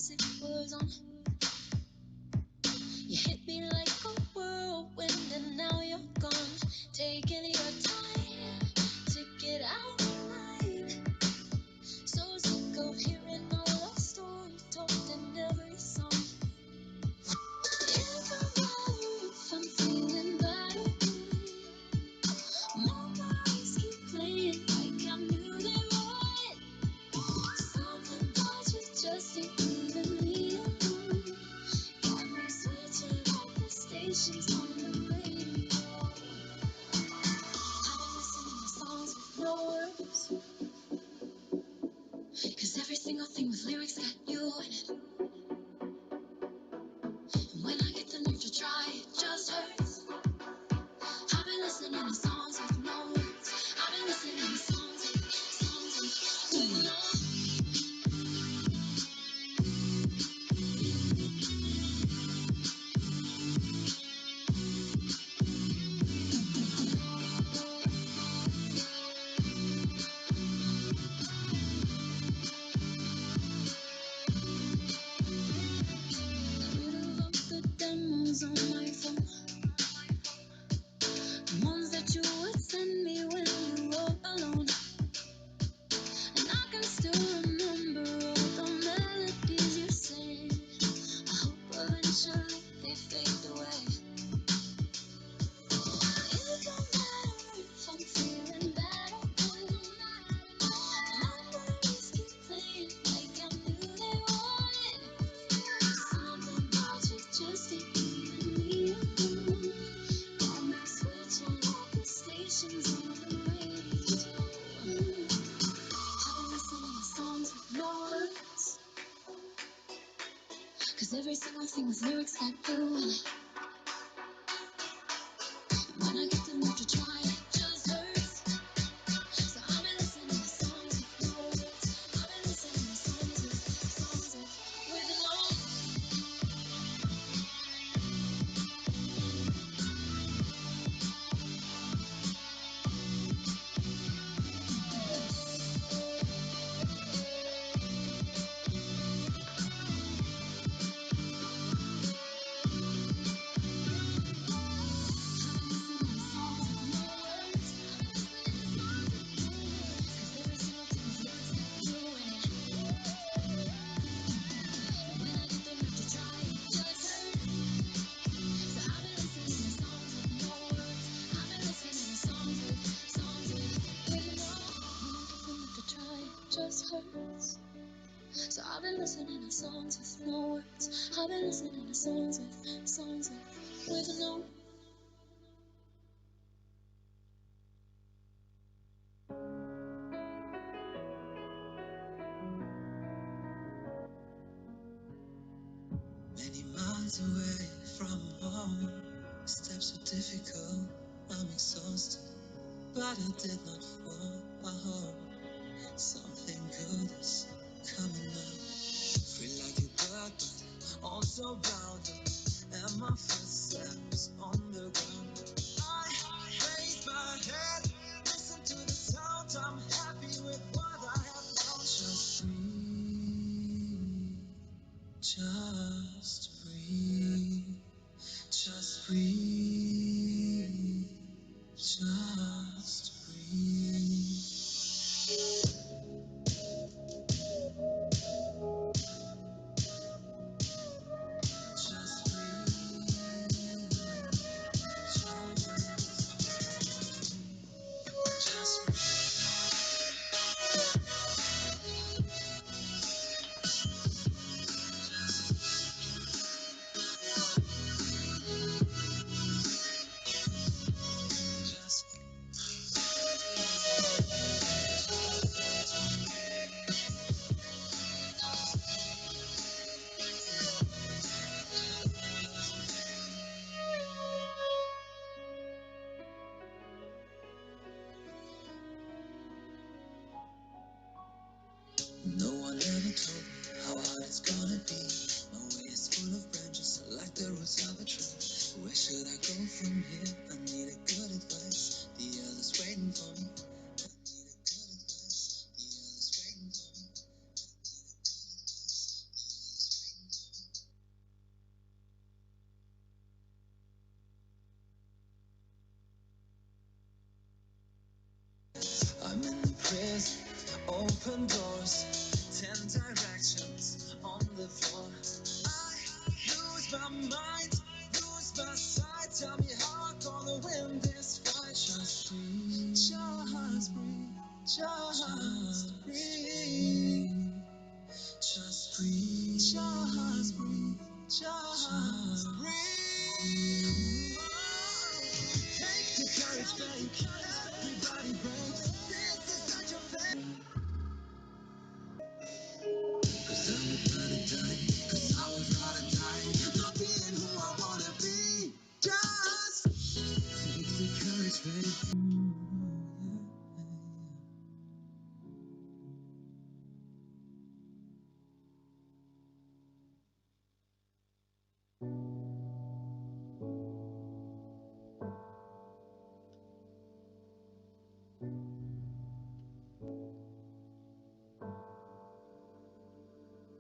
music was on. You hit me like a whirlwind and now you're gone. Taking your time to get out of mind. So sick of hearing all our stories told in every song. If I'm feeling bad, memories keep playing like I knew they would. Something about you just ain't leaving me alone. Got me switching up the stations on the radio. I've been listening to songs with no words, 'cause every single thing with lyrics got you in it. And when I get the nerve to try, it just hurts. I've been listening to songs with no words. I've been listening to songs with no. Rid of all the demos on my phone, the ones that you would send me when you were alone. And I can still remember all the melodies you sang. I hope eventually they fade away. It don't matter if I'm feeling bad or good. Memories keep playing like I knew they would. Something about you just ain't leaving me alone. Got me switching up the stations on the radio. I've been listening to songs with no words, 'cause every single thing with lyrics got you in it. And when I get the nerve to try, it just hurts. So I've been listening to songs with no words. I've been listening to songs with no. Just hurts. So I've been listening to songs with no words. I've been listening to songs with no. Many miles away from home, steps were difficult, I'm exhausted, but I did not fall. Something good is coming up. Feel like a bird, but also grounded, and my footsteps on the ground. I raise my head, listen to the sound, I'm happy with what I have found. Just breathe, just breathe, just breathe, just breathe. Just No one ever told me how hard it's gonna be. My way is full of branches, like the roots of a tree. Where should I go from here? I need a good advice. The others waiting for me. I need a good advice. The others waiting for me. open doors, 10 directions on the floor. I lose my mind, lose my sight. Tell me how I'm gonna win this fight. Just breathe, just breathe, just breathe. Just breathe, just breathe, just breathe. Take the courage back, everybody breaks. This is not your place. 'Cause I'm about to die, 'cause I was about to die. Not being who I wanna be. Just take the courage back.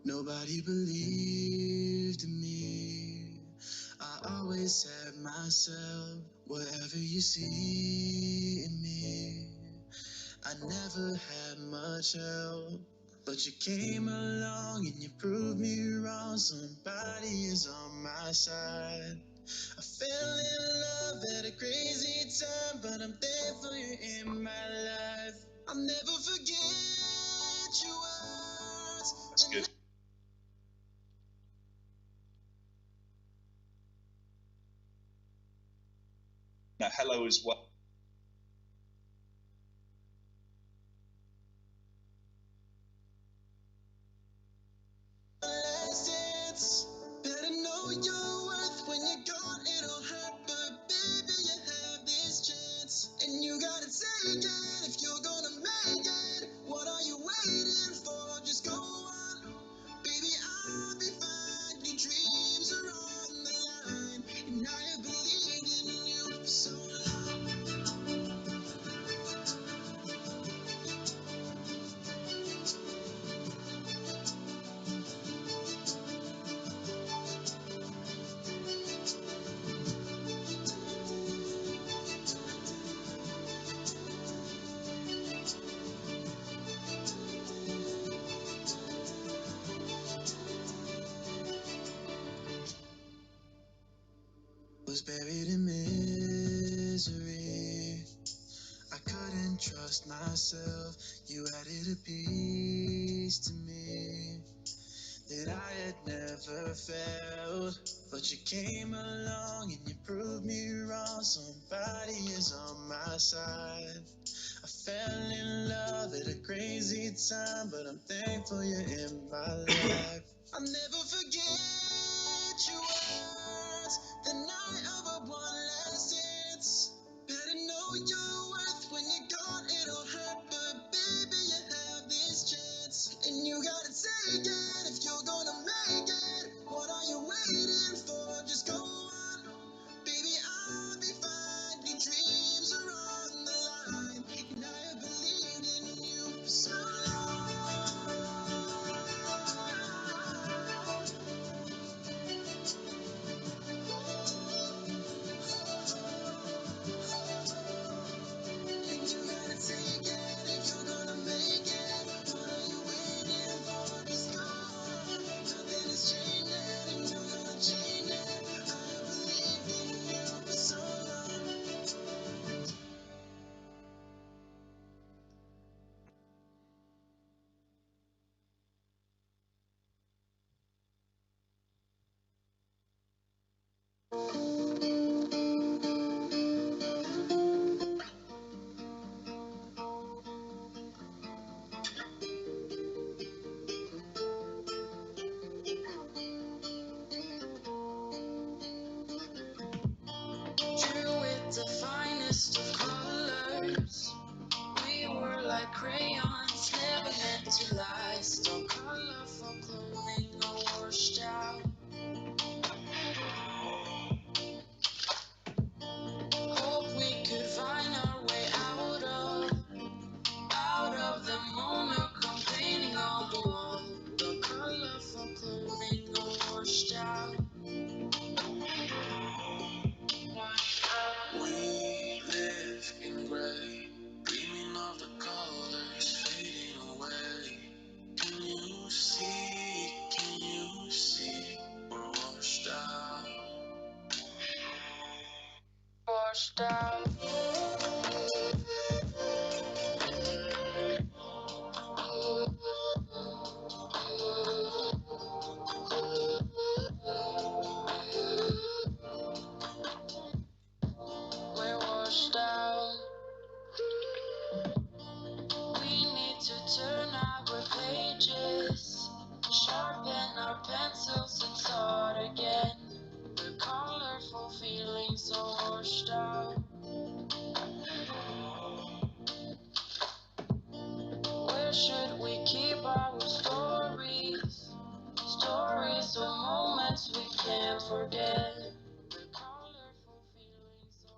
Nobody believed in me. I always said myself, whatever you see in me. I never had much help, but you came along and you proved me wrong. Somebody is on my side. I fell in love at a crazy time, but I'm thankful you're in my life. I'll never forget your words. That's good. Now, hello as well. Better know your worth when you're gone, it'll hurt, but baby, you have this chance, and you gotta take it if you're gonna make it. What are you waiting for? Just go on, baby, I'll be fine. Your dreams are on the line, and I have believed in you for so long. Was buried in misery. I couldn't trust myself. You added a piece to me that I had never felt. But you came along and you proved me wrong. Somebody is on my side. I fell in love at a crazy time, but I'm thankful you're in my life. I'll never forget your words the night of our one last dance. Better know your worth when you're gone, it'll hurt, but baby, you have this chance, and you gotta take it if you're gonna make it. What are you waiting for? Just go on, baby, I'll be fine. Your dreams are on the line, and I have believed in you for so long. And you gotta take it if you're gonna make it. What are you waiting for? Just go on. Nothing is changing, and you're gonna change it. I believed in you for so long. Drew with the finest of colors. We were like crayons, never meant to last. Our colorful clothing all washed out. see? Can you see? We're washed out. Washed out. We're washed out. We need to turn our pages, sharpen our pencils and start again. The colorful feelings so washed out. Where should we keep our stories? Stories of moments we can't forget. The colorful feelings so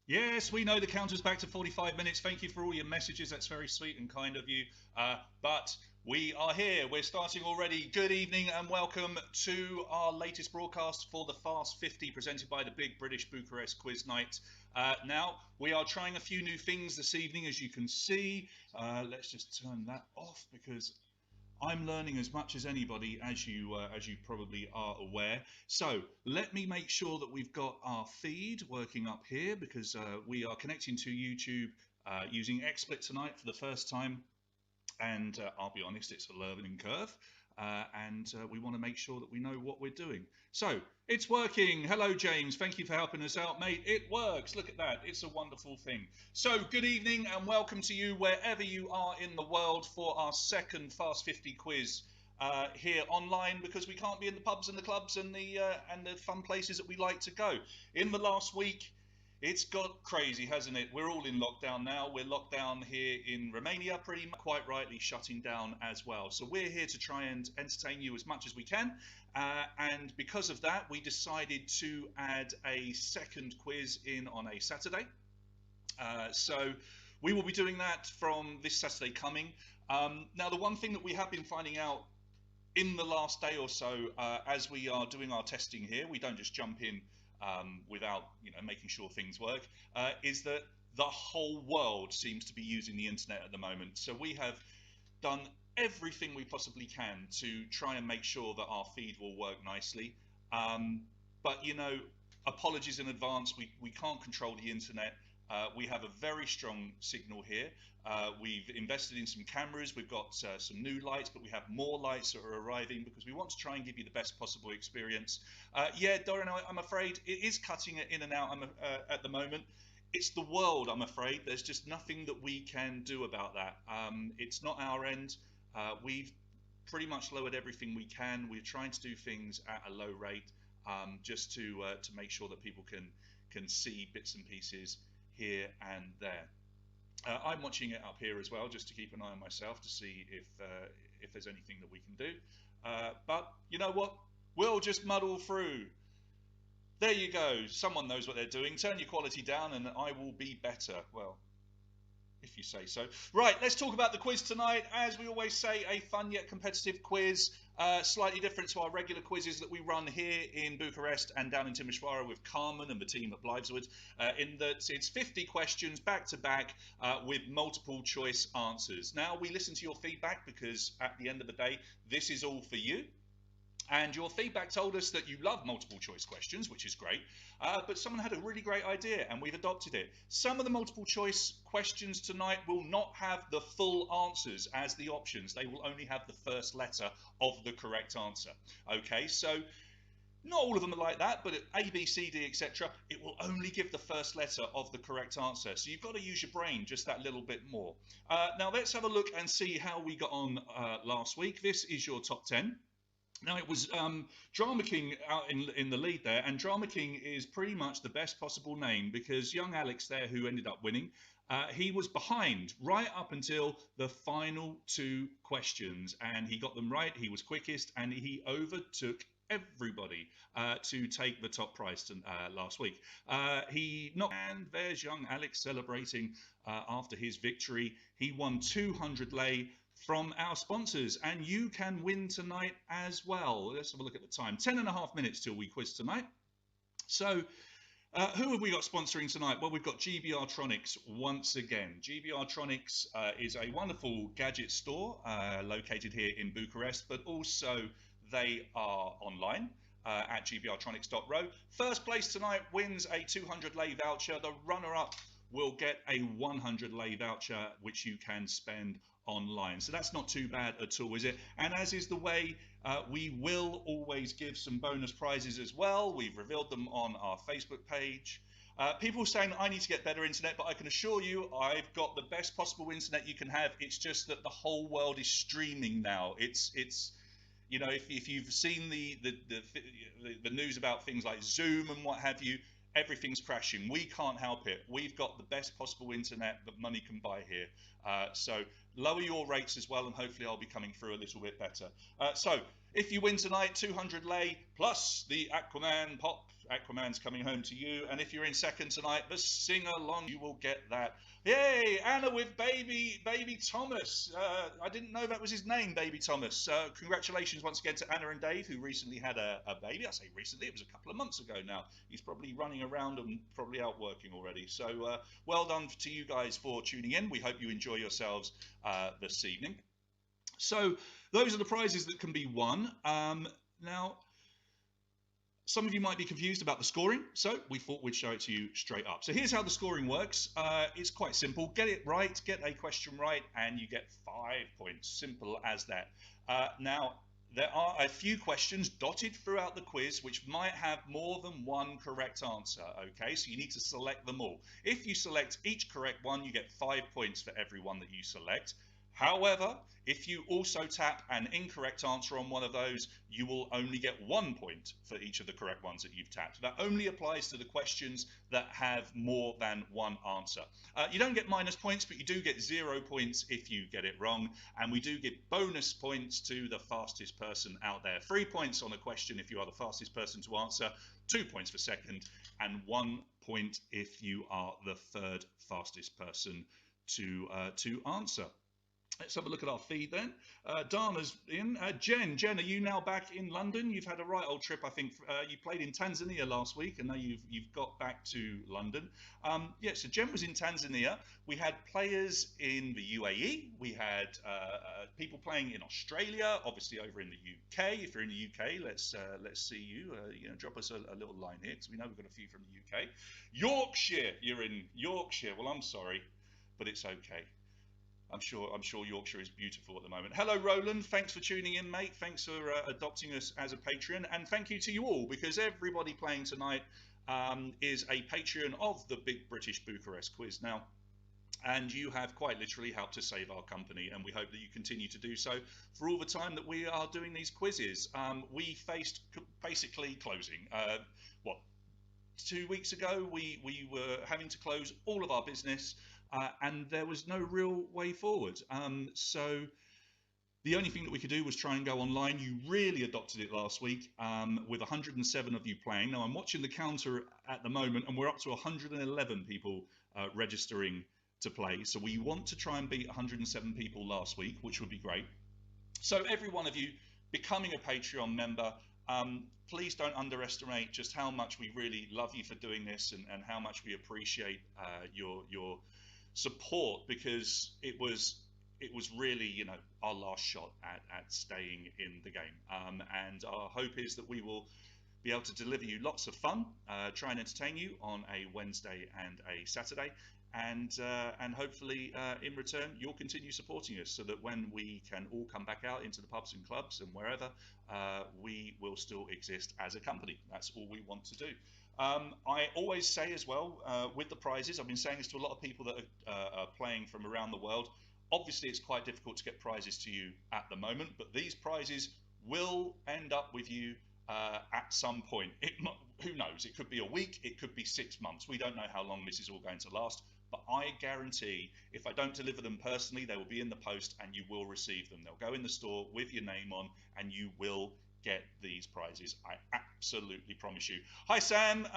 Yes, we know the counter's back to 45 minutes. Thank you for all your messages. That's very sweet and kind of you. But we are here. We're starting already. Good evening and welcome to our latest broadcast for the Fast 50 presented by the Big British Bucharest Quiz Night. Now, we are trying a few new things this evening, as you can see. Let's just turn that off because I'm learning as much as anybody, as you probably are aware. So let me make sure that we've got our feed working up here because we are connecting to YouTube using XSplit tonight for the first time. And I'll be honest, it's a learning curve. And we want to make sure that we know what we're doing. So it's working. Hello, James. Thank you for helping us out, mate. It works. Look at that. It's a wonderful thing. So good evening and welcome to you wherever you are in the world for our second Fast 50 quiz here online because we can't be in the pubs and the clubs and the fun places that we like to go. In the last week, it's got crazy, hasn't it? We're all in lockdown now. We're locked down here in Romania, pretty much, quite rightly shutting down as well. So we're here to try and entertain you as much as we can. And because of that, we decided to add a second quiz in on a Saturday. So we will be doing that from this Saturday coming. Now, the one thing that we have been finding out in the last day or so, as we are doing our testing here, we don't just jump in without making sure things work, is that the whole world seems to be using the internet at the moment. So we have done everything we possibly can to try and make sure that our feed will work nicely. But apologies in advance, we can't control the internet. We have a very strong signal here. We've invested in some cameras, we've got some new lights, but we have more lights that are arriving because we want to try and give you the best possible experience. Yeah, Dorian, I'm afraid it is cutting it in and out at the moment. It's the world, I'm afraid. There's just nothing that we can do about that. It's not our end. We've pretty much lowered everything we can. We're trying to do things at a low rate just to make sure that people can see bits and pieces here and there. I'm watching it up here as well, just to keep an eye on myself to see if there's anything that we can do. But you know what? We'll just muddle through. There you go. Someone knows what they're doing. Turn your quality down and I will be better. Well, if you say so. Right, let's talk about the quiz tonight. As we always say, a fun yet competitive quiz. Slightly different to our regular quizzes that we run here in Bucharest and down in Timișoara with Carmen and the team at Blytheswood, in that it's 50 questions back to back with multiple choice answers. Now, we listen to your feedback because at the end of the day, this is all for you. And your feedback told us that you love multiple choice questions, which is great, but someone had a really great idea and we've adopted it. Some of the multiple choice questions tonight will not have the full answers as the options. They will only have the first letter of the correct answer. Okay, so not all of them are like that, but A, B, C, D, etc., it will only give the first letter of the correct answer. So you've got to use your brain just that little bit more. Now let's have a look and see how we got on last week. This is your top 10. Now it was Drama King out in the lead there, and Drama King is pretty much the best possible name because young Alex there, who ended up winning, he was behind right up until the final two questions, and he got them right. He was quickest, and he overtook everybody to take the top prize last week. He knocked, and there's young Alex celebrating after his victory. He won 200 lei from our sponsors, and you can win tonight as well. Let's have a look at the time. 10.5 minutes till we quiz tonight. So who have we got sponsoring tonight? Well, we've got GBR Tronics once again. GBR Tronics is a wonderful gadget store located here in Bucharest, but also they are online at gbrtronics.ro. First place tonight wins a 200 lei voucher. The runner-up will get a 100 lei voucher, which you can spend online. So that's not too bad at all, is it? And as is the way, we will always give some bonus prizes as well. We've revealed them on our Facebook page. People saying I need to get better internet, but I can assure you I've got the best possible internet you can have. It's just that the whole world is streaming now. It's you know, if you've seen the news about things like Zoom and what have you, everything's crashing. We can't help it. We've got the best possible internet that money can buy here. So lower your rates as well, and hopefully I'll be coming through a little bit better. So if you win tonight, 200 lei plus the Aquaman pop. Aquaman's coming home to you. And if you're in second tonight, the sing along, you will get that. Yay, Anna with baby Thomas. I didn't know that was his name, baby Thomas. Congratulations once again to Anna and Dave, who recently had a baby. I say recently, it was a couple of months ago now. He's probably running around and probably out working already. So well done to you guys for tuning in. We hope you enjoy yourselves this evening. So those are the prizes that can be won. Now, some of you might be confused about the scoring, so we thought we'd show it to you straight up. So here's how the scoring works. It's quite simple. Get it right, get a question right, and you get 5 points. Simple as that. Now, there are a few questions dotted throughout the quiz which might have more than one correct answer, okay? So you need to select them all. If you select each correct one, you get 5 points for every one that you select. However, if you also tap an incorrect answer on one of those, you will only get 1 point for each of the correct ones that you've tapped. That only applies to the questions that have more than one answer. You don't get minus points, but you do get 0 points if you get it wrong. And we do give bonus points to the fastest person out there. 3 points on a question if you are the fastest person to answer, 2 points for second, and 1 point if you are the third fastest person to answer. Let's have a look at our feed then. Dana's in. Jen, are you now back in London? You've had a right old trip, I think. You played in Tanzania last week, and now you've got back to London. Yeah, so Jen was in Tanzania. We had players in the UAE. We had people playing in Australia, obviously over in the UK. If you're in the UK, let's see you. Drop us a little line here, because we know we've got a few from the UK. Yorkshire, you're in Yorkshire. Well, I'm sorry, but it's okay. I'm sure Yorkshire is beautiful at the moment. Hello, Roland. Thanks for tuning in, mate. Thanks for adopting us as a Patreon. And thank you to you all, because everybody playing tonight is a Patreon of the Big British Bucharest Quiz now. And you have quite literally helped to save our company, and we hope that you continue to do so for all the time that we are doing these quizzes. We faced basically closing. 2 weeks ago, we were having to close all of our business. And there was no real way forward. So the only thing that we could do was try and go online. You really adopted it last week with 107 of you playing. Now I'm watching the counter at the moment, and we're up to 111 people registering to play. So we want to try and beat 107 people last week, which would be great. So every one of you becoming a Patreon member, please don't underestimate just how much we really love you for doing this, and how much we appreciate your support, because it was really our last shot at staying in the game, and our hope is that we will be able to deliver you lots of fun, try and entertain you on a Wednesday and a Saturday, and hopefully in return you'll continue supporting us, so that when we can all come back out into the pubs and clubs and wherever, we will still exist as a company. That's all we want to do. I always say as well, with the prizes, I've been saying this to a lot of people that are playing from around the world. Obviously, it's quite difficult to get prizes to you at the moment, but these prizes will end up with you at some point. Who knows? It could be a week, it could be 6 months. We don't know how long this is all going to last. But I guarantee if I don't deliver them personally, they will be in the post and you will receive them. They'll go in the store with your name on and you will get these prizes. I absolutely promise you. Hi Sam,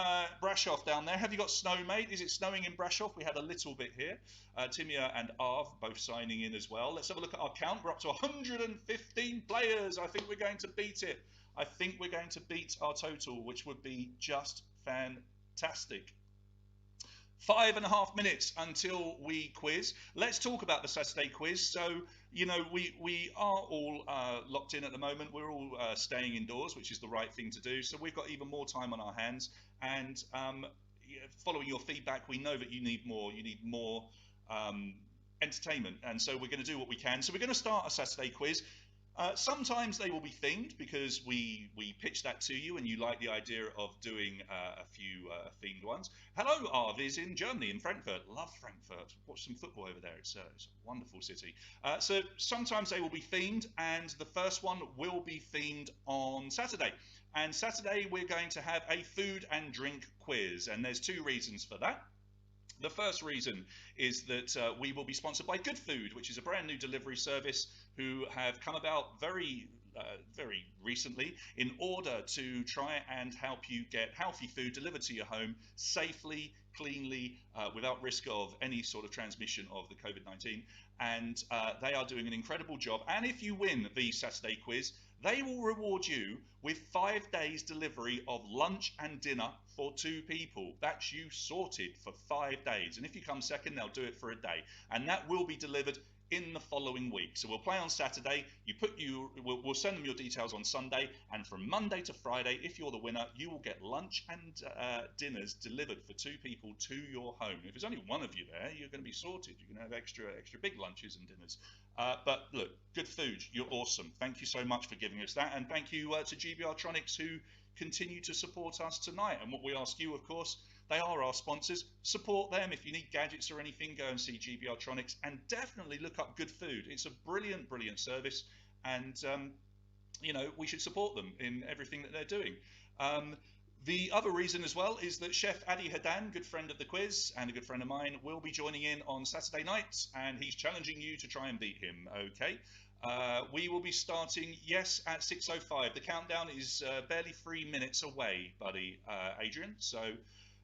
Brashoff down there. Have you got snow, mate? Is it snowing in Brashoff? We had a little bit here. Timia and Arv both signing in as well. Let's have a look at our count. We're up to 115 players. I think we're going to beat it. I think we're going to beat our total, which would be just fantastic. 5.5 minutes until we quiz. Let's talk about the Saturday quiz. So, you know, we are all locked in at the moment. We're all staying indoors, which is the right thing to do. So we've got even more time on our hands. And following your feedback, we know that you need more. You need more entertainment. And so we're going to do what we can. So we're going to start a Saturday quiz. Sometimes they will be themed because we pitch that to you and you like the idea of doing a few themed ones. Hello, Arviz in Germany, in Frankfurt. Love Frankfurt. Watch some football over there. It's a wonderful city. So sometimes they will be themed, and the first one will be themed on Saturday. And Saturday we're going to have a food and drink quiz, and there's two reasons for that. The first reason is that we will be sponsored by Good Food, which is a brand new delivery service who have come about very recently in order to try and help you get healthy food delivered to your home safely, cleanly, without risk of any sort of transmission of the COVID-19. And they are doing an incredible job. And if you win the Saturday quiz, they will reward you with 5 days delivery of lunch and dinner for 2 people. That's you sorted for 5 days. And if you come second, they'll do it for a day. And that will be delivered in the following week. So we'll play on Saturday. We'll send them your details on Sunday. And from Monday to Friday, if you're the winner, you will get lunch and dinners delivered for 2 people to your home. If there's only one of you there, you're going to be sorted. You can have extra big lunches and dinners. But look, Good Food, you're awesome. Thank you so much for giving us that. And thank you to GBR Tronics, who continue to support us tonight. And what we ask you, of course, they are our sponsors. Support them. If you need gadgets or anything, go and see GBR Tronics, and definitely look up Good Food. It's a brilliant service, and you know, we should support them in everything that they're doing. The other reason as well is that Chef Adi Hadan, good friend of the quiz and a good friend of mine, will be joining in on Saturday night, and he's challenging you to try and beat him. Okay. We will be starting, yes, at 6:05. The countdown is barely 3 minutes away, buddy, Adrian. So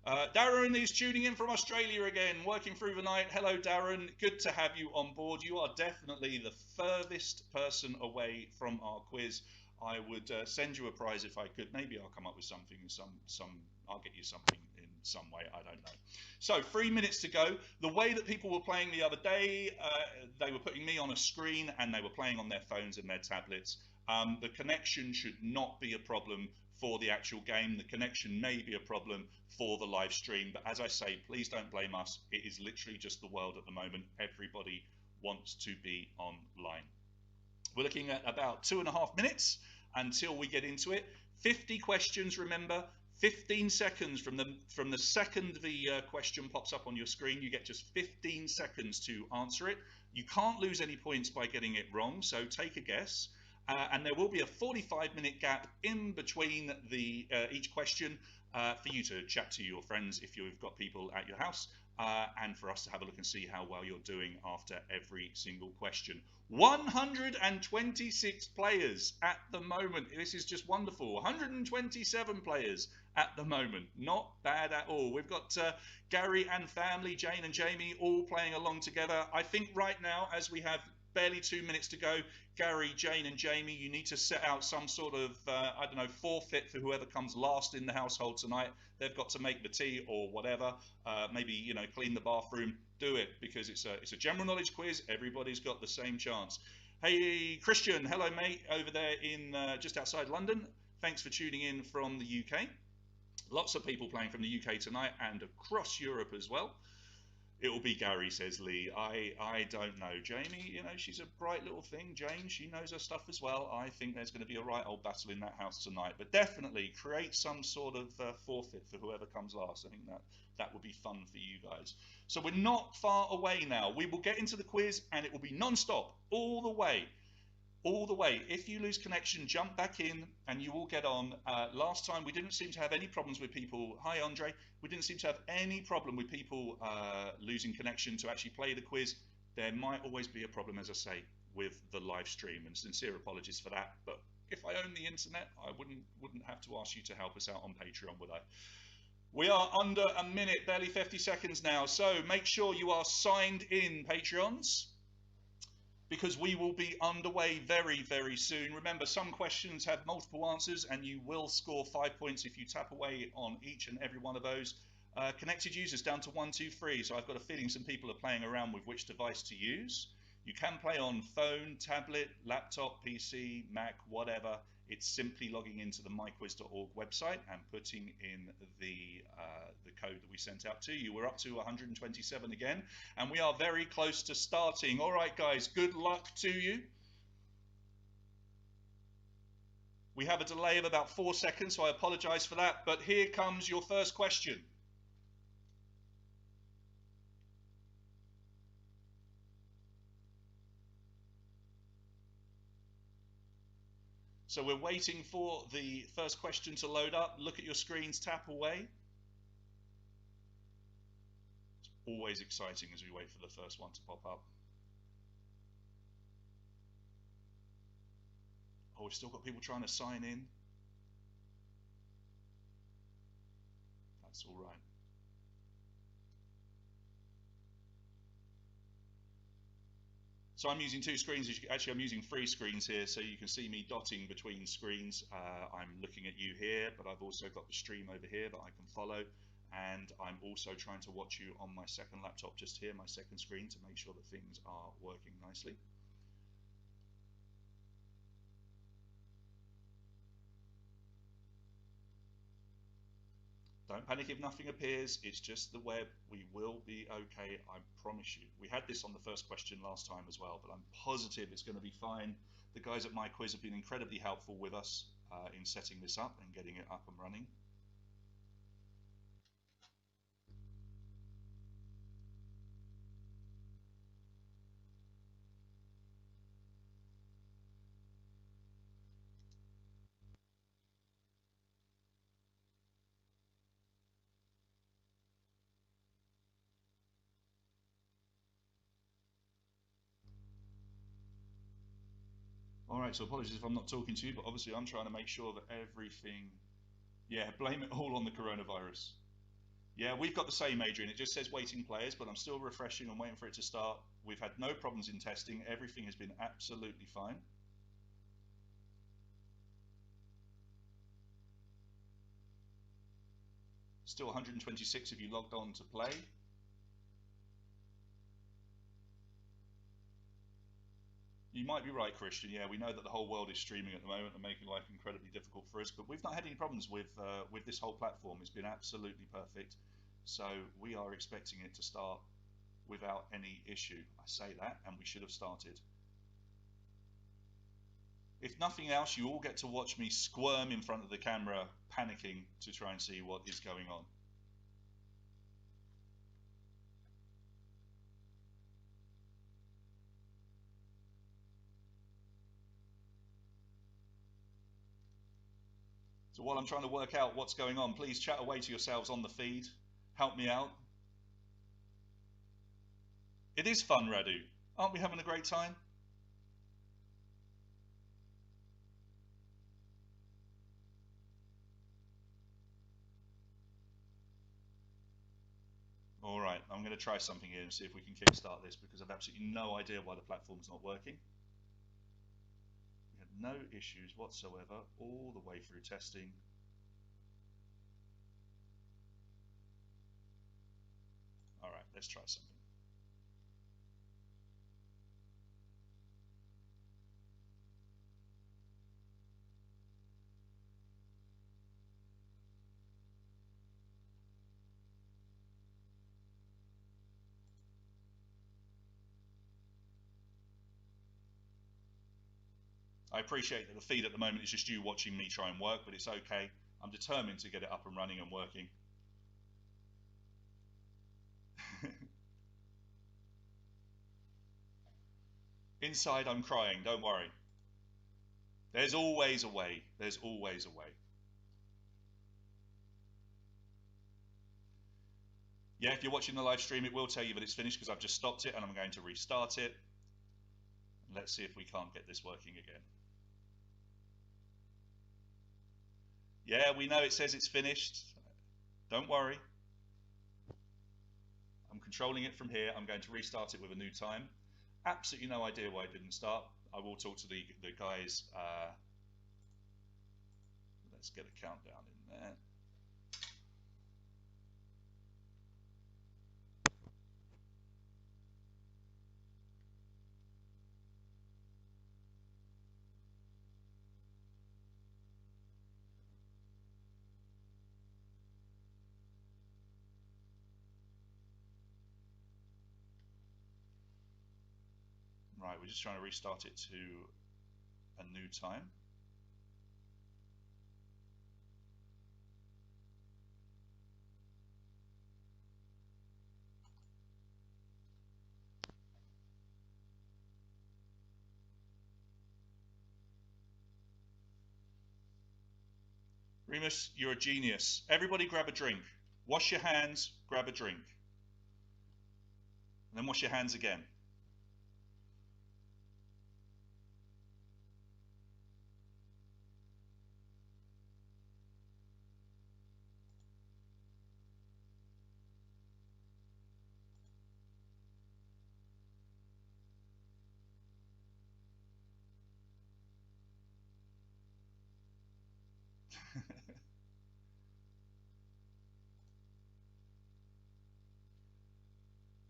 Darren is tuning in from Australia again, working through the night. Hello, Darren. Good to have you on board. You are definitely the furthest person away from our quiz. I would send you a prize if I could. Maybe I'll come up with something. I'll get you something in some way. I don't know. So 3 minutes to go. The way that people were playing the other day, they were putting me on a screen and they were playing on their phones and their tablets. The connection should not be a problem for the actual game. The connection may be a problem for the live stream, but as I say, please don't blame us. It is literally just the world at the moment. Everybody wants to be online. We're looking at about 2.5 minutes until we get into it. 50 questions, remember. 15 seconds from the second the question pops up on your screen. You get just 15 seconds to answer it. You can't lose any points by getting it wrong, so take a guess. And there will be a 45-minute gap in between each question for you to chat to your friends if you've got people at your house, and for us to have a look and see how well you're doing after every single question. 126 players at the moment. This is just wonderful. 127 players at the moment. Not bad at all. We've got Gary and family, Jane and Jamie, all playing along together. I think right now, as we have barely 2 minutes to go, Gary, Jane and Jamie, you need to set out some sort of, I don't know, forfeit for whoever comes last in the household tonight. They've got to make the tea or whatever, maybe, you know, clean the bathroom. Do it, because it's a general knowledge quiz. Everybody's got the same chance. Hey, Christian, hello, mate, over there in just outside London. Thanks for tuning in from the UK. Lots of people playing from the UK tonight and across Europe as well. It will be Gary, says Lee. I don't know. Jamie, you know, she's a bright little thing. Jane, she knows her stuff as well. I think there's going to be a right old battle in that house tonight. But definitely create some sort of forfeit for whoever comes last. I think that would be fun for you guys. So we're not far away now. We will get into the quiz and it will be non-stop all the way. all the way. If you lose connection, jump back in and you will get on. Last time we didn't seem to have any problems with people. Hi, Andre. We didn't seem to have any problem with people losing connection to actually play the quiz. There might always be a problem, as I say, with the live stream, and sincere apologies for that. But if I owned the internet, I wouldn't have to ask you to help us out on Patreon, would I? We are under a minute, barely 50 seconds now. So make sure you are signed in, Patreons, because we will be underway very, very soon. Remember, some questions have multiple answers, and you will score 5 points if you tap away on each and every one of those. Connected users down to 1, 2, 3. So I've got a feeling some people are playing around with which device to use. You can play on phone, tablet, laptop, PC, Mac, whatever. It's simply logging into the myquiz.org website and putting in the code that we sent out to you. We're up to 127 again, and we are very close to starting. All right, guys, good luck to you. We have a delay of about 4 seconds, so I apologize for that, but here comes your first question. So we're waiting for the first question to load up. Look at your screens, tap away. It's always exciting as we wait for the first one to pop up. Oh, we've still got people trying to sign in. That's all right. So I'm using 2 screens. Actually, I'm using 3 screens here, so you can see me dotting between screens. I'm looking at you here, but I've also got the stream over here that I can follow. And I'm also trying to watch you on my second laptop just here, my second screen, to make sure that things are working nicely. Don't panic if nothing appears. It's just the web. We will be okay, I promise you. We had this on the first question last time as well, but I'm positive it's going to be fine. The guys at myquiz have been incredibly helpful with us in setting this up and getting it up and running. All right, so apologies if I'm not talking to you, but obviously I'm trying to make sure that everything, yeah, blame it all on the coronavirus. Yeah, we've got the same, Adrian. It just says waiting players, but I'm still refreshing and waiting for it to start. We've had no problems in testing. Everything has been absolutely fine. Still 126 of you logged on to play. You might be right, Christian. Yeah, we know that the whole world is streaming at the moment and making life incredibly difficult for us, but we've not had any problems with this whole platform. It's been absolutely perfect. So we are expecting it to start without any issue. I say that, and we should have started. If nothing else, you all get to watch me squirm in front of the camera, panicking to try and see what is going on. So while I'm trying to work out what's going on, please chat away to yourselves on the feed. Help me out. It is fun, Radu. Aren't we having a great time? All right, I'm going to try something here and see if we can kickstart this, because I've absolutely no idea why the platform's not working. We had no issues whatsoever all the way through testing. All right, let's try something. I appreciate that the feed at the moment is just you watching me try and work, but it's okay. I'm determined to get it up and running and working. Inside, I'm crying, don't worry. There's always a way. There's always a way. Yeah, if you're watching the live stream, it will tell you that it's finished because I've just stopped it and I'm going to restart it. Let's see if we can't get this working again. Yeah, we know it says it's finished. Don't worry. I'm controlling it from here. I'm going to restart it with a new time. Absolutely no idea why it didn't start. I will talk to the guys. Let's get a countdown in there. Right, we're just trying to restart it to a new time. Remus, you're a genius. Everybody grab a drink. Wash your hands, grab a drink. And then wash your hands again.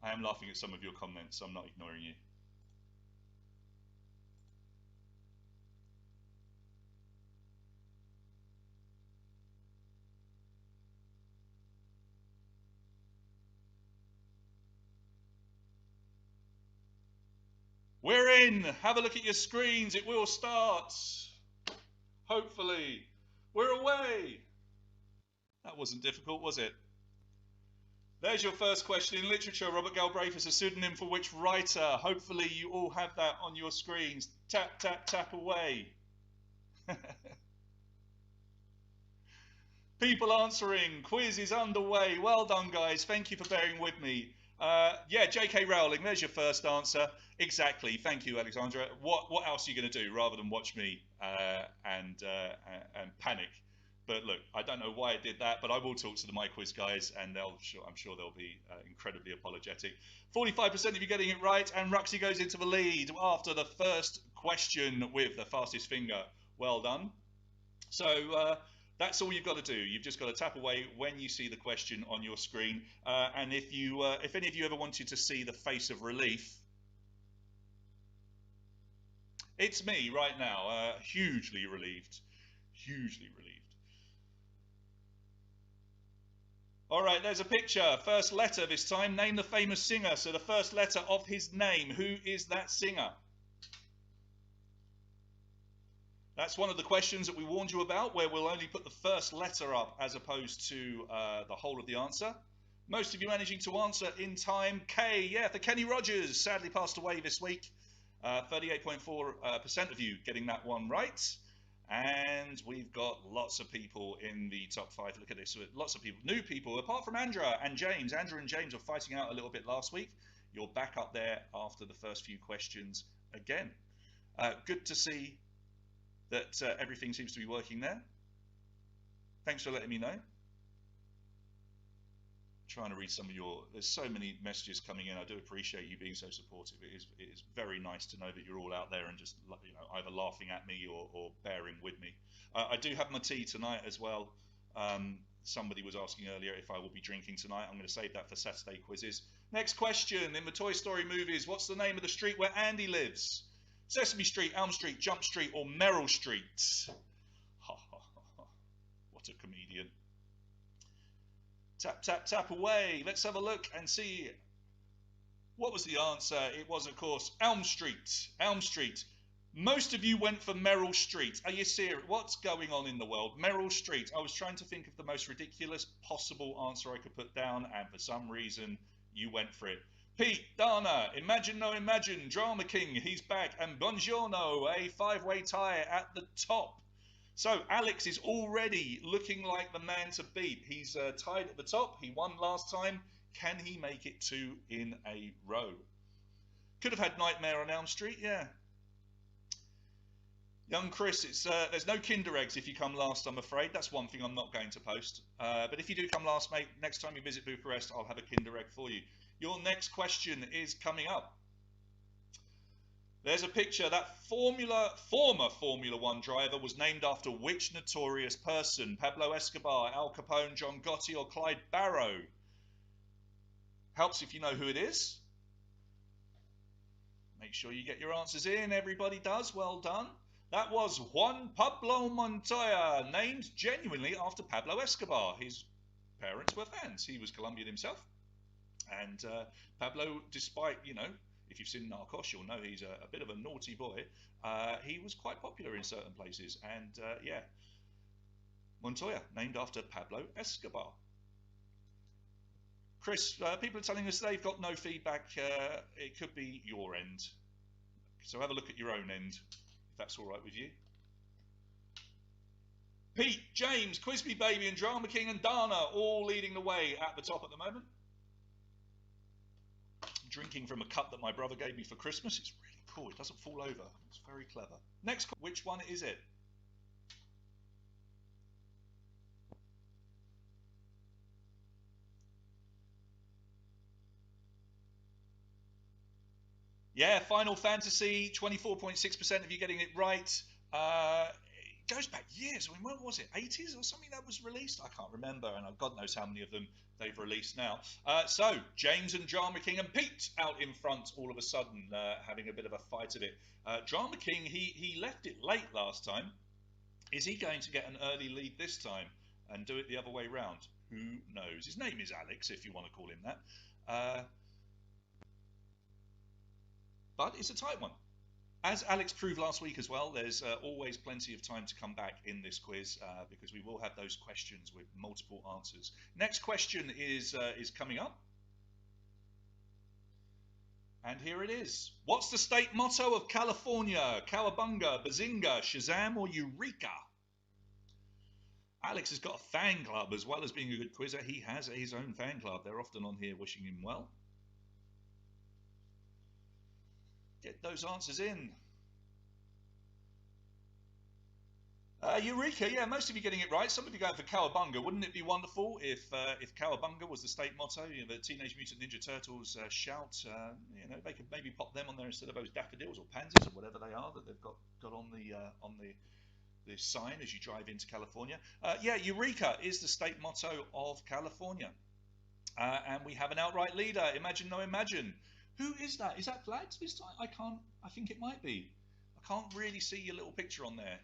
I am laughing at some of your comments, so I'm not ignoring you. We're in! Have a look at your screens, it will start! Hopefully. We're away! That wasn't difficult, was it? There's your first question in literature. Robert Galbraith is a pseudonym for which writer? Hopefully you all have that on your screens. Tap, tap, tap away. People answering. Quiz is underway. Well done, guys. Thank you for bearing with me. Yeah, J.K. Rowling. There's your first answer. Exactly. Thank you, Alexandra. What else are you going to do rather than watch me and panic? But look, I don't know why I did that, but I will talk to the My Quiz guys, and I'm sure they'll be incredibly apologetic. 45% of you getting it right, and Ruxy goes into the lead after the first question with the fastest finger. Well done. So that's all you've got to do. You've just got to tap away when you see the question on your screen. And if any of you ever wanted to see the face of relief, it's me right now, hugely relieved. Hugely relieved. All right, there's a picture. First letter this time. Name the famous singer. So the first letter of his name. Who is that singer? That's one of the questions that we warned you about, where we'll only put the first letter up as opposed to the whole of the answer. Most of you managing to answer in time. K, yeah, for Kenny Rogers, sadly passed away this week. 38.4% of you getting that one right. And we've got lots of people in the top 5. Look at this, lots of people, new people, apart from Andra and James. Andra and James were fighting out a little bit last week. You're back up there after the first few questions again. Good to see that everything seems to be working there. Thanks for letting me know. Trying to read some of your, there's so many messages coming in. I do appreciate you being so supportive. It is very nice to know that you're all out there and just, you know, either laughing at me or bearing with me. I do have my tea tonight as well. Somebody was asking earlier if I will be drinking tonight. I'm going to save that for Saturday quizzes. Next question. In the Toy Story movies, what's the name of the street where Andy lives? Sesame Street, Elm Street, Jump Street, or Merrill Street? What a comedian. Tap, tap, tap away. Let's have a look and see. What was the answer? It was, of course, Elm Street. Elm Street. Most of you went for Merrill Street. Are you serious? What's going on in the world? Merrill Street. I was trying to think of the most ridiculous possible answer I could put down, and for some reason, you went for it. Pete, Dana, Imagine No Imagine, Drama King, he's back, and Buongiorno, a five-way tie at the top. So Alex is already looking like the man to beat. He's tied at the top. He won last time. Can he make it 2 in a row? Could have had Nightmare on Elm Street, yeah. Young Chris, it's there's no Kinder eggs if you come last, I'm afraid. That's one thing I'm not going to post. But if you do come last, mate, next time you visit Bucharest, I'll have a Kinder egg for you. Your next question is coming up. There's a picture. That former Formula One driver was named after which notorious person? Pablo Escobar, Al Capone, John Gotti, or Clyde Barrow? Helps if you know who it is. Make sure you get your answers in. Everybody does. Well done. That was Juan Pablo Montoya, named genuinely after Pablo Escobar. His parents were fans. He was Colombian himself. And Pablo, despite, you know, if you've seen Narcos, you'll know he's a bit of a naughty boy. He was quite popular in certain places. And yeah, Montoya, named after Pablo Escobar. Chris, people are telling us they've got no feedback. It could be your end. So have a look at your own end, if that's all right with you. Pete, James, Quizby Baby, and Drama King and Dana all leading the way at the top at the moment. Drinking from a cup that my brother gave me for Christmas. It's really cool. It doesn't fall over. It's very clever. Next, which one is it? Yeah, Final Fantasy, 24.6% of you getting it right. It goes back years. I mean, when was it? 80s or something that was released? I can't remember, and God knows how many of them they've released now. So, James and Drama King and Pete out in front all of a sudden, having a bit of a fight of it. Drama King, he left it late last time. Is he going to get an early lead this time and do it the other way round? Who knows? His name is Alex, if you want to call him that. But it's a tight one. As Alex proved last week as well, there's always plenty of time to come back in this quiz because we will have those questions with multiple answers. Next question is coming up. And here it is. What's the state motto of California? Cowabunga, Bazinga, Shazam, or Eureka? Alex has got a fan club as well as being a good quizzer. He has his own fan club. They're often on here wishing him well. Get those answers in. Eureka, yeah, most of you getting it right. Some of you going for Cowabunga. Wouldn't it be wonderful if Cowabunga was the state motto? You know, the Teenage Mutant Ninja Turtles shout. You know, they could maybe pop them on there instead of those daffodils or pansies or whatever they are that they've got on the sign as you drive into California. Yeah, Eureka is the state motto of California, and we have an outright leader. Imagine No Imagine. Who is that? Is that Vlad this time? I can't. I think it might be. I can't really see your little picture on there.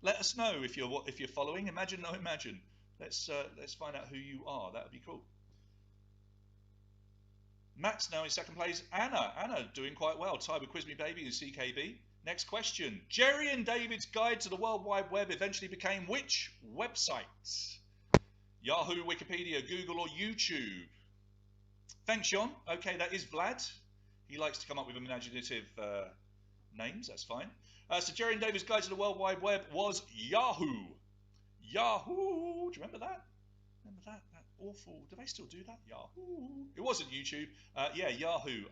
Let us know if you're following. Imagine No Imagine. Let's find out who you are. That would be cool. Matt's now in second place. Anna doing quite well. Tied with Quizme Baby and CKB. Next question. Jerry and David's Guide to the World Wide Web eventually became which website? Yahoo, Wikipedia, Google, or YouTube? Thanks, John. Okay, that is Vlad. He likes to come up with imaginative names. That's fine. So Jerry and David's Guide to the World Wide Web was Yahoo. Yahoo. Do you remember that? Remember that? That awful. Do they still do that? Yahoo. It wasn't YouTube. Yeah, Yahoo.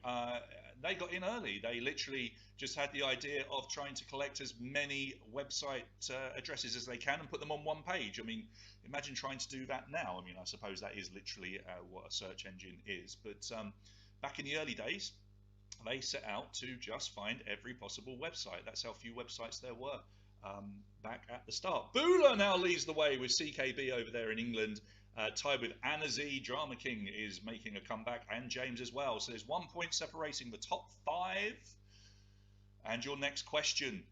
They got in early. They literally just had the idea of trying to collect as many website addresses as they can and put them on one page. I mean, imagine trying to do that now. I mean, I suppose that is literally what a search engine is. But back in the early days, they set out to just find every possible website. That's how few websites there were back at the start. Bula now leads the way with CKB over there in England, tied with Anna Z. Drama King is making a comeback, and James as well. So there's 1 point separating the top 5. And your next question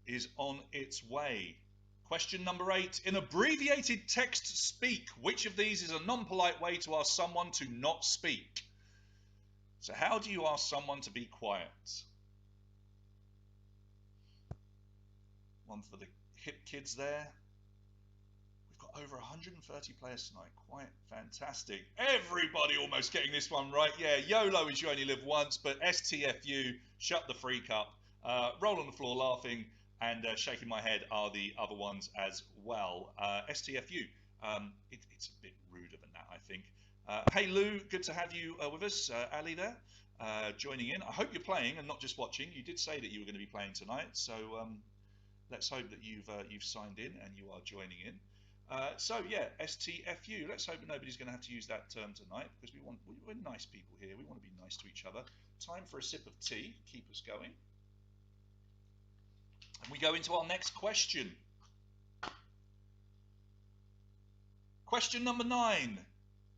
is on its way. Question number 8. In abbreviated text speak, which of these is a non-polite way to ask someone to not speak? So how do you ask someone to be quiet? One for the hip kids there. We've got over 130 players tonight. Quite fantastic. Everybody almost getting this one right. Yeah, YOLO is you only live once, but STFU, shut the freak up. Roll on the floor laughing and shaking my head are the other ones as well. STFU, it's a bit ruder than that, I think. Hey Lou, good to have you with us. Ali there, joining in. I hope you're playing and not just watching. You did say that you were going to be playing tonight, so let's hope that you've signed in and you are joining in. So yeah, STFU. Let's hope nobody's going to have to use that term tonight because we're nice people here. We want to be nice to each other. Time for a sip of tea. Keep us going. And we go into our next question. Question number 9.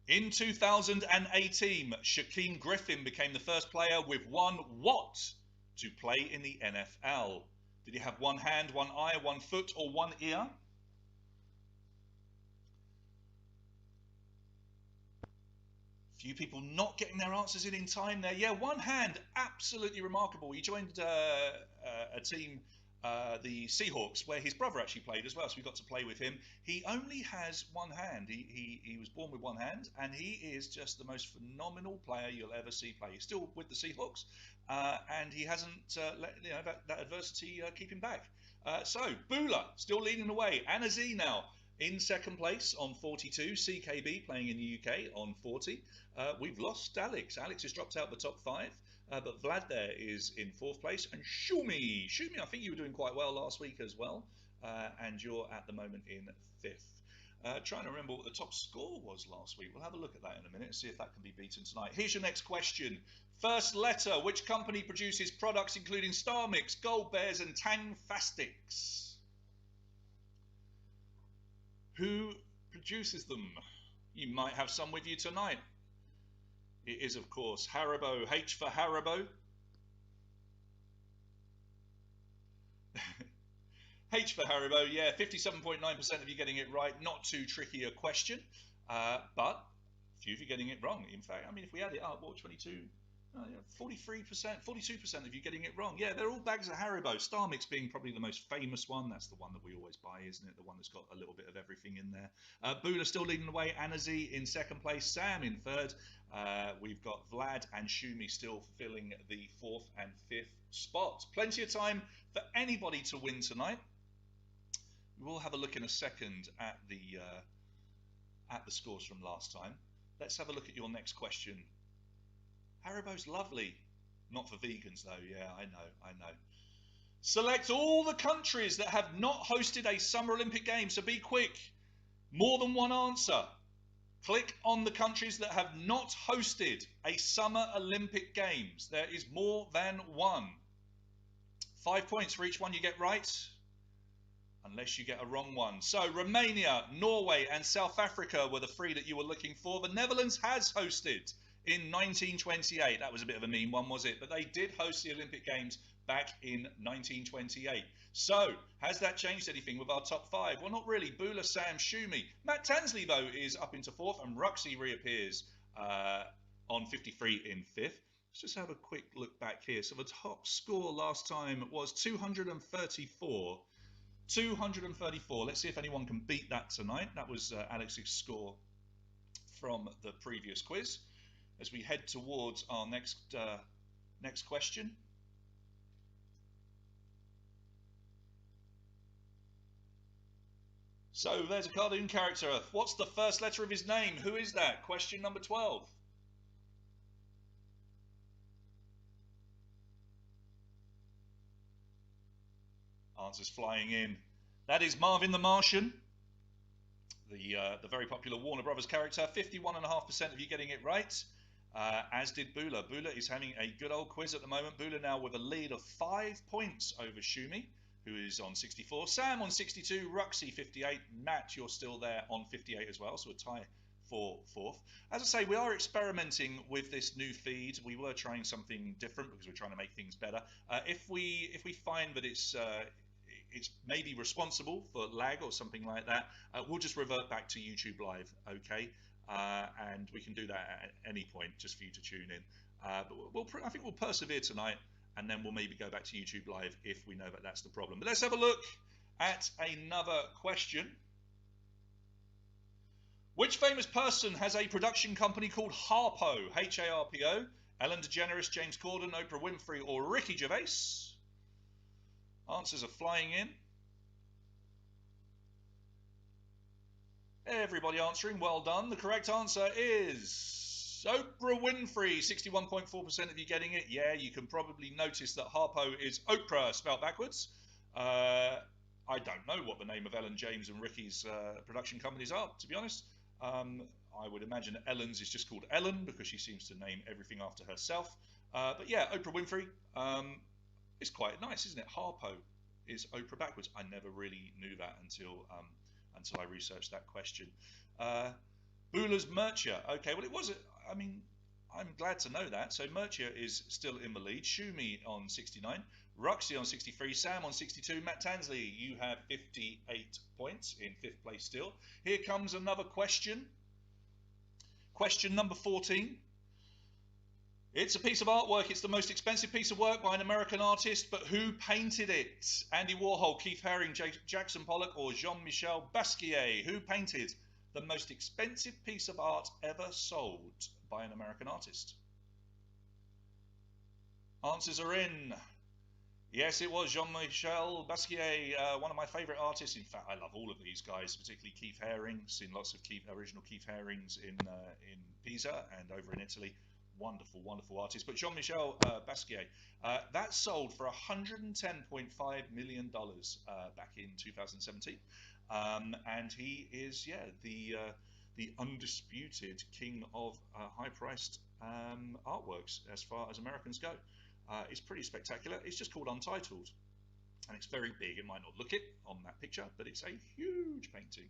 In 2018, Shaquem Griffin became the first player with one what to play in the NFL? Did he have one hand, one eye, one foot, or one ear? Few people not getting their answers in time there. Yeah, one hand, absolutely remarkable. He joined a team, the Seahawks, where his brother actually played as well, so we got to play with him. He only has one hand. He was born with one hand, and he is just the most phenomenal player you'll ever see play. He's still with the Seahawks, and he hasn't let that adversity keep him back. So, Bula still leading the way. Anna Z now in second place on 42. CKB playing in the UK on 40. We've lost Alex. Alex has dropped out the top 5. But Vlad there is in 4th place. And Shumi, I think you were doing quite well last week as well. And you're at the moment in 5th. Trying to remember what the top score was last week. We'll have a look at that in a minute and see if that can be beaten tonight. Here's your next question. First letter. Which company produces products including Star Mix, Gold Bears and Tang Fastics? Who produces them? You might have some with you tonight. It is, of course, Haribo. H for Haribo. H for Haribo, yeah, 57.9% of you getting it right. Not too tricky a question, but few of you getting it wrong. In fact, I mean, if we add it up, what, 22? 43%, 42% of you getting it wrong. Yeah, they're all bags of Haribo. Star Mix being probably the most famous one. That's the one that we always buy, isn't it? The one that's got a little bit of everything in there. Bula still leading the way. Anna Z in second place. Sam in third. We've got Vlad and Shumi still filling the 4th and 5th spots. Plenty of time for anybody to win tonight. We will have a look in a second at the scores from last time. Let's have a look at your next question. Haribo's lovely. Not for vegans though, yeah, I know. Select all the countries that have not hosted a Summer Olympic Games, so be quick. More than one answer. Click on the countries that have not hosted a Summer Olympic Games. There is more than one. 5 points for each one you get right, unless you get a wrong one. So Romania, Norway and South Africa were the 3 that you were looking for. The Netherlands has hosted in 1928. That was a bit of a mean one, was it? But they did host the Olympic Games back in 1928. So, has that changed anything with our top 5? Well, not really. Bula, Sam, Shumi. Matt Tansley, though, is up into 4th, and Ruxy reappears on 53 in 5th. Let's just have a quick look back here. So the top score last time was 234. 234. Let's see if anyone can beat that tonight. That was Alex's score from the previous quiz. As we head towards our next question. So there's a cartoon character. What's the first letter of his name? Who is that? Question number 12. Answers flying in. That is Marvin the Martian, the very popular Warner Brothers character. 51.5% of you getting it right. As did Bula. Bula is having a good old quiz at the moment. Bula now with a lead of 5 points over Shumi, who is on 64. Sam on 62. Ruxy 58. Matt, you're still there on 58 as well, so a tie for 4th. As I say, we are experimenting with this new feed. We were trying something different because we're trying to make things better. If we find that it's maybe responsible for lag or something like that, we'll just revert back to YouTube Live, okay? And we can do that at any point just for you to tune in. But I think we'll persevere tonight, and then we'll maybe go back to YouTube Live if we know that that's the problem. But let's have a look at another question. Which famous person has a production company called Harpo? Harpo. Ellen DeGeneres, James Corden, Oprah Winfrey, or Ricky Gervais? Answers are flying in. Everybody answering, well done. The correct answer is Oprah Winfrey. 61.4% of you getting it. Yeah, you can probably notice that Harpo is Oprah spelled backwards. I don't know what the name of Ellen, James, and Ricky's production companies are, to be honest. I would imagine Ellen's is just called Ellen because she seems to name everything after herself. But yeah, Oprah Winfrey is quite nice, isn't it? Harpo is Oprah backwards. I never really knew that until I researched that question. Boula's Murcia. Okay, well, it was, I mean, I'm glad to know that. So Murcia is still in the lead. Shumi on 69. Ruxy on 63. Sam on 62. Matt Tansley, you have 58 points in 5th place still. Here comes another question. Question number 14. It's a piece of artwork. It's the most expensive piece of work by an American artist, but who painted it? Andy Warhol, Keith Haring, Jackson Pollock, or Jean-Michel Basquiat? Who painted the most expensive piece of art ever sold by an American artist? Answers are in. Yes, it was Jean-Michel Basquiat, one of my favourite artists. In fact, I love all of these guys, particularly Keith Haring. Seen lots of original Keith Harings in Pisa and over in Italy. Wonderful, wonderful artist. But Jean-Michel Basquiat, that sold for $110.5 million back in 2017. And he is, yeah, the undisputed king of high-priced artworks as far as Americans go. It's pretty spectacular. It's just called Untitled, and it's very big. It might not look it on that picture, but it's a huge painting.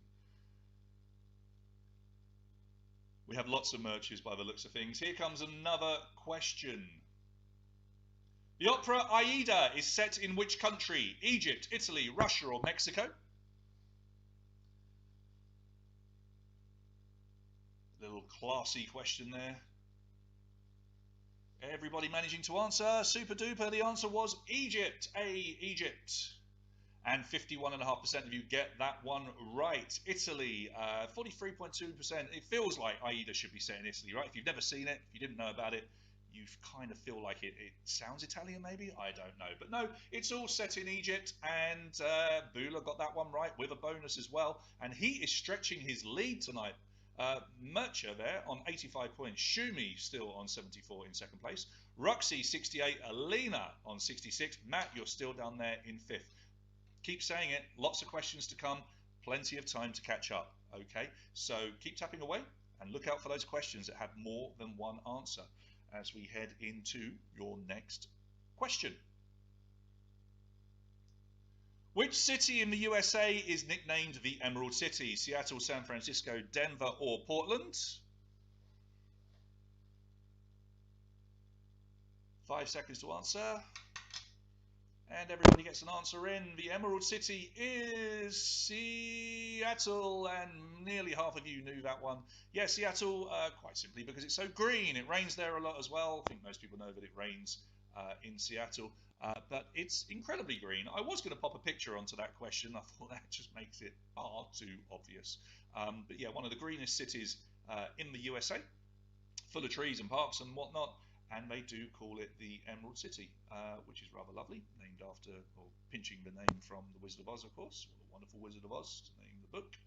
We have lots of merches by the looks of things. Here comes another question. The opera Aida is set in which country? Egypt, Italy, Russia, or Mexico? Little classy question there. Everybody managing to answer. Super duper. The answer was Egypt. Egypt. And 51.5% of you get that one right. Italy, 43.2%. It feels like Aida should be set in Italy, right? If you've never seen it, if you didn't know about it, you kind of feel like it sounds Italian, maybe? I don't know. But no, it's all set in Egypt, and Bula got that one right with a bonus as well. And he is stretching his lead tonight. Murcia there on 85 points. Shumi still on 74 in 2nd place. Ruxy 68. Alina on 66. Matt, you're still down there in 5th. Keep saying it. Lots of questions to come. Plenty of time to catch up. Okay, so keep tapping away and look out for those questions that have more than one answer as we head into your next question. Which city in the USA is nicknamed the Emerald City? Seattle, San Francisco, Denver, or Portland? 5 seconds to answer. And everybody gets an answer in. The Emerald City is Seattle, and nearly half of you knew that one. Yeah, Seattle, quite simply because it's so green. It rains there a lot as well. I think most people know that it rains in Seattle. But it's incredibly green. I was going to pop a picture onto that question. I thought that just makes it far too obvious. But yeah, one of the greenest cities in the USA, full of trees and parks and whatnot. And they do call it the Emerald City, which is rather lovely, named after, or pinching the name from The Wizard of Oz, of course, or The Wonderful Wizard of Oz, to name the book.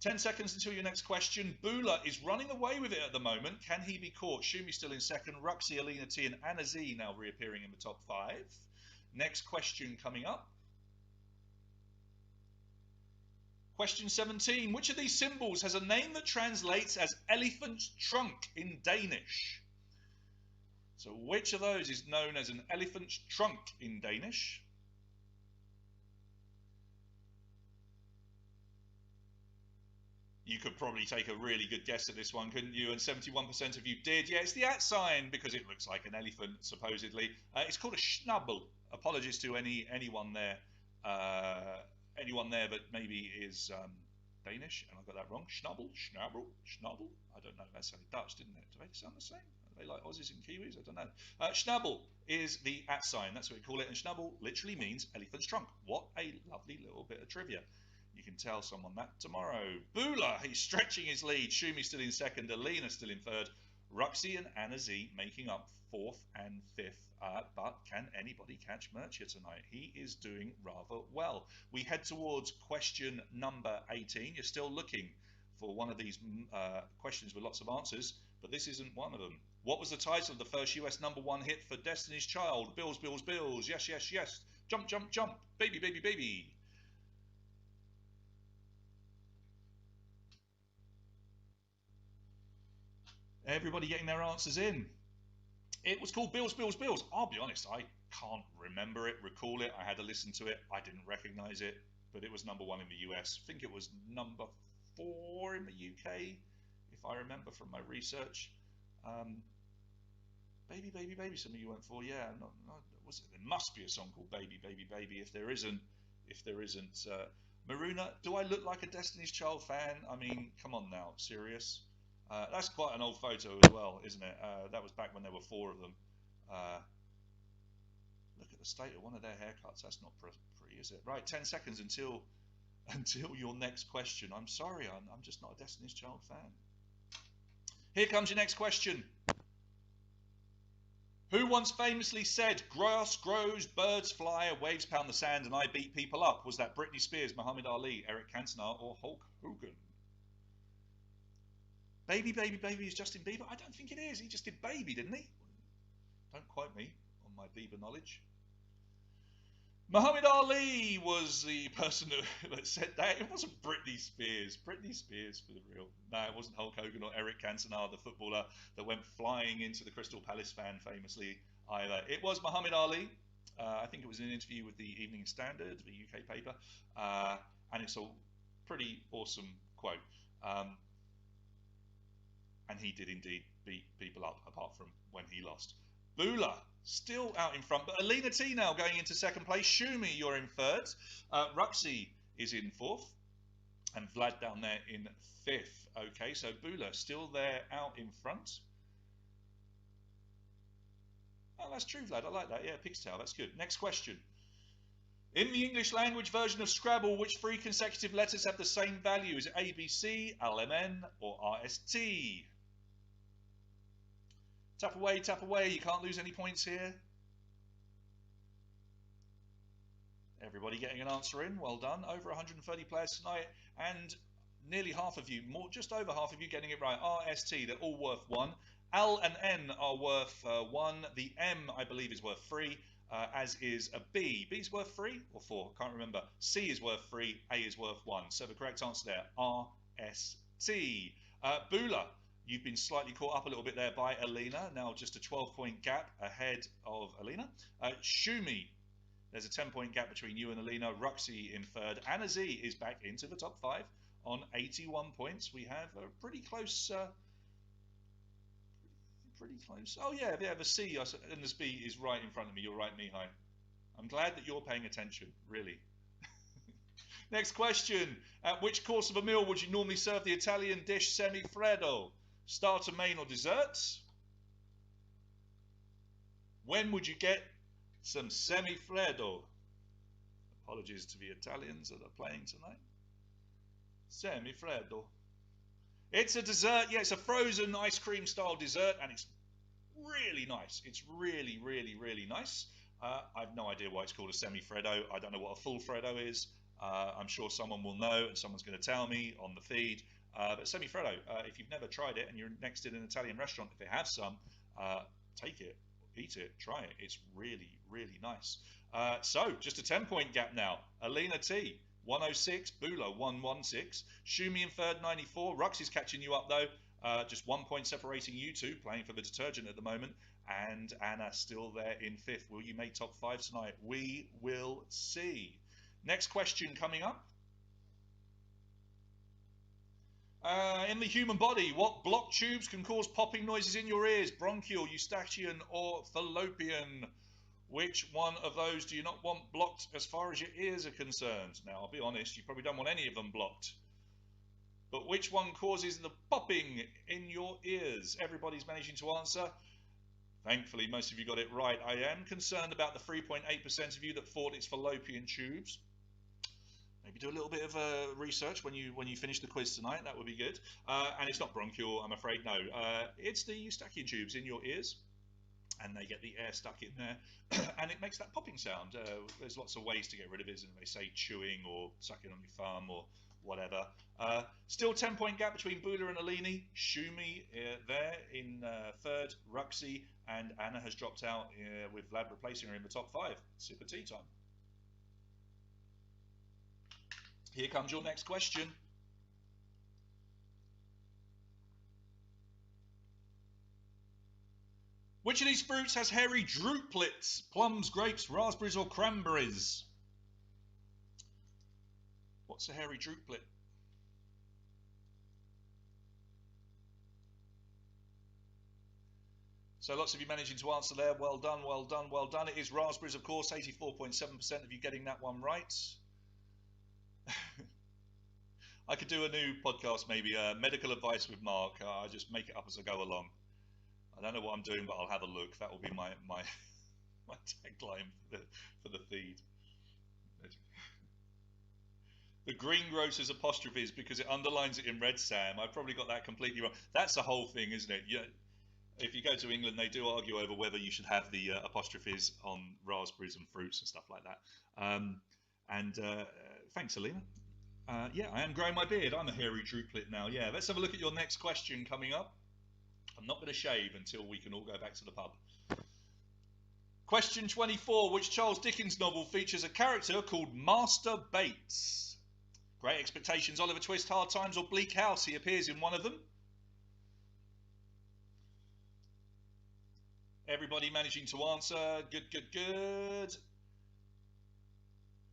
10 seconds until your next question. Bula is running away with it at the moment. Can he be caught? Shumi still in 2nd. Ruxy, Alina T, and Anna Z now reappearing in the top 5. Next question coming up. Question 17. Which of these symbols has a name that translates as elephant's trunk in Danish? So which of those is known as an elephant's trunk in Danish? You could probably take a really good guess at this one, couldn't you? And 71% of you did. Yeah, it's the @ sign because it looks like an elephant, supposedly. It's called a schnabel. Apologies to anyone there that maybe is Danish, and I got that wrong. Schnabel, schnabel, schnabel. I don't know. That sounded Dutch, didn't it? Do they sound the same? Are they like Aussies and Kiwis? I don't know. Schnabel is the @ sign. That's what we call it. And schnabel literally means elephant's trunk. What a lovely little bit of trivia. You can tell someone that tomorrow. Bula, he's stretching his lead. Shumi still in second. Alina still in third. Ruxy and Anna Z making up fourth and fifth. But can anybody catch Murchia tonight? He is doing rather well. We head towards question number 18. You're still looking for one of these questions with lots of answers, but this isn't one of them. What was the title of the first US #1 hit for Destiny's Child? Bills, Bills, Bills. Yes, yes, yes. Jump, jump, jump. Baby, baby, baby. Everybody getting their answers in. It was called Bills, Bills, Bills. I'll be honest, I can't remember it, recall it. I had to listen to it. I didn't recognize it, but it was #1 in the US. I think it was #4 in the UK, if I remember from my research. Baby, baby, baby. Some of you went for, yeah. There must be a song called Baby, Baby, Baby. If there isn't, Maruna, do I look like a Destiny's Child fan? I mean, come on now, serious. That's quite an old photo as well, isn't it? That was back when there were 4 of them. Look at the state of one of their haircuts. That's not pretty, is it? Right, 10 seconds until your next question. I'm sorry, I'm just not a Destiny's Child fan. Here comes your next question. Who once famously said, "Grass grows, birds fly, waves pound the sand, and I beat people up"? Was that Britney Spears, Muhammad Ali, Eric Cantona, or Hulk Hogan? Baby, baby, baby is Justin Bieber? I don't think it is. He just did Baby, didn't he? Don't quote me on my Bieber knowledge. Muhammad Ali was the person that said that. It wasn't Britney Spears. Britney Spears for the real. No, it wasn't Hulk Hogan or Eric Cantona, the footballer that went flying into the Crystal Palace fan famously either. It was Muhammad Ali. I think it was in an interview with the Evening Standard, the UK paper. And it's a pretty awesome quote. And he did indeed beat people up, apart from when he lost. Bula still out in front, but Alina T now going into second place. Shumi, you're in third. Ruxy is in fourth, and Vlad down there in fifth. Okay, so Bula still there out in front. Oh, that's true, Vlad. I like that. Yeah, pig's tail. That's good. Next question. In the English language version of Scrabble, which 3 consecutive letters have the same value? Is it ABC, LMN, or RST? Tap away, tap away. You can't lose any points here. Everybody getting an answer in. Well done. Over 130 players tonight, and nearly half of you, just over half of you, getting it right. RST, they're all worth 1. L and N are worth 1. The M, I believe, is worth 3, as is a B. B's worth 3 or 4? Can't remember. C is worth 3. A is worth 1. So the correct answer there, RST. Bula. You've been slightly caught up a little bit there by Alina. Now just a 12-point gap ahead of Alina. Shumi, there's a 10-point gap between you and Alina. Ruxy in third. Anna Z is back into the top 5 on 81 points. We have a pretty close... Oh yeah, the C and the B is right in front of me. You're right, Mihai. I'm glad that you're paying attention, really. Next question. At which course of a meal would you normally serve the Italian dish semifreddo? Starter, main, or desserts? When would you get some semifreddo? Apologies to the Italians that are playing tonight. Semifreddo. It's a dessert. Yeah, it's a frozen ice cream style dessert, and it's really nice. It's really, really, really nice. I have no idea why it's called a semifreddo. I don't know what a full freddo is. I'm sure someone will know, and someone's going to tell me on the feed. But semifreddo, if you've never tried it and you're next in an Italian restaurant, if they have some, take it, eat it, try it. It's really, really nice. So, just a 10-point gap now. Alina T, 106, Bula, 116. Shumi in third, 94. Rux is catching you up, though. Just 1 point separating you two, playing for the detergent at the moment. And Anna still there in fifth. Will you make top 5 tonight? We will see. Next question coming up. In the human body, what blocked tubes can cause popping noises in your ears? Bronchial, eustachian, or fallopian? Which one of those do you not want blocked as far as your ears are concerned? Now, I'll be honest, you probably don't want any of them blocked. But which one causes the popping in your ears? Everybody's managing to answer. Thankfully, most of you got it right. I am concerned about the 3.8% of you that thought it's fallopian tubes. Maybe do a little bit of research when you finish the quiz tonight. That would be good. And it's not bronchial, I'm afraid. No, it's the eustachian tubes in your ears, and they get the air stuck in there, and it makes that popping sound. There's lots of ways to get rid of it, isn't there? They say chewing or sucking on your thumb or whatever. Still 10-point gap between Bula and Alini. Shumi there in third. Ruxy and Anna has dropped out with Vlad replacing her in the top 5. Sip of tea time. Here comes your next question. Which of these fruits has hairy drupelets? Plums, grapes, raspberries, or cranberries? What's a hairy druplet? So lots of you managing to answer there. Well done, well done, well done. It is raspberries, of course. 84.7% of you getting that one right. I could do a new podcast, maybe medical advice with Mark. I just make it up as I go along. I don't know what I'm doing, but I'll have a look. That will be my tagline for the feed. The greengrocer's apostrophe is because it underlines it in red, Sam. I've probably got that completely wrong. That's the whole thing, isn't it? Yeah. If you go to England, they do argue over whether you should have the apostrophes on raspberries and fruits and stuff like that. Thanks, Alina. Yeah, I am growing my beard. I'm a hairy druplet now. Yeah, let's have a look at your next question coming up. I'm not going to shave until we can all go back to the pub. Question 24. Which Charles Dickens novel features a character called Master Bates? Great Expectations, Oliver Twist, Hard Times, or Bleak House? He appears in one of them. Everybody managing to answer. Good, good, good.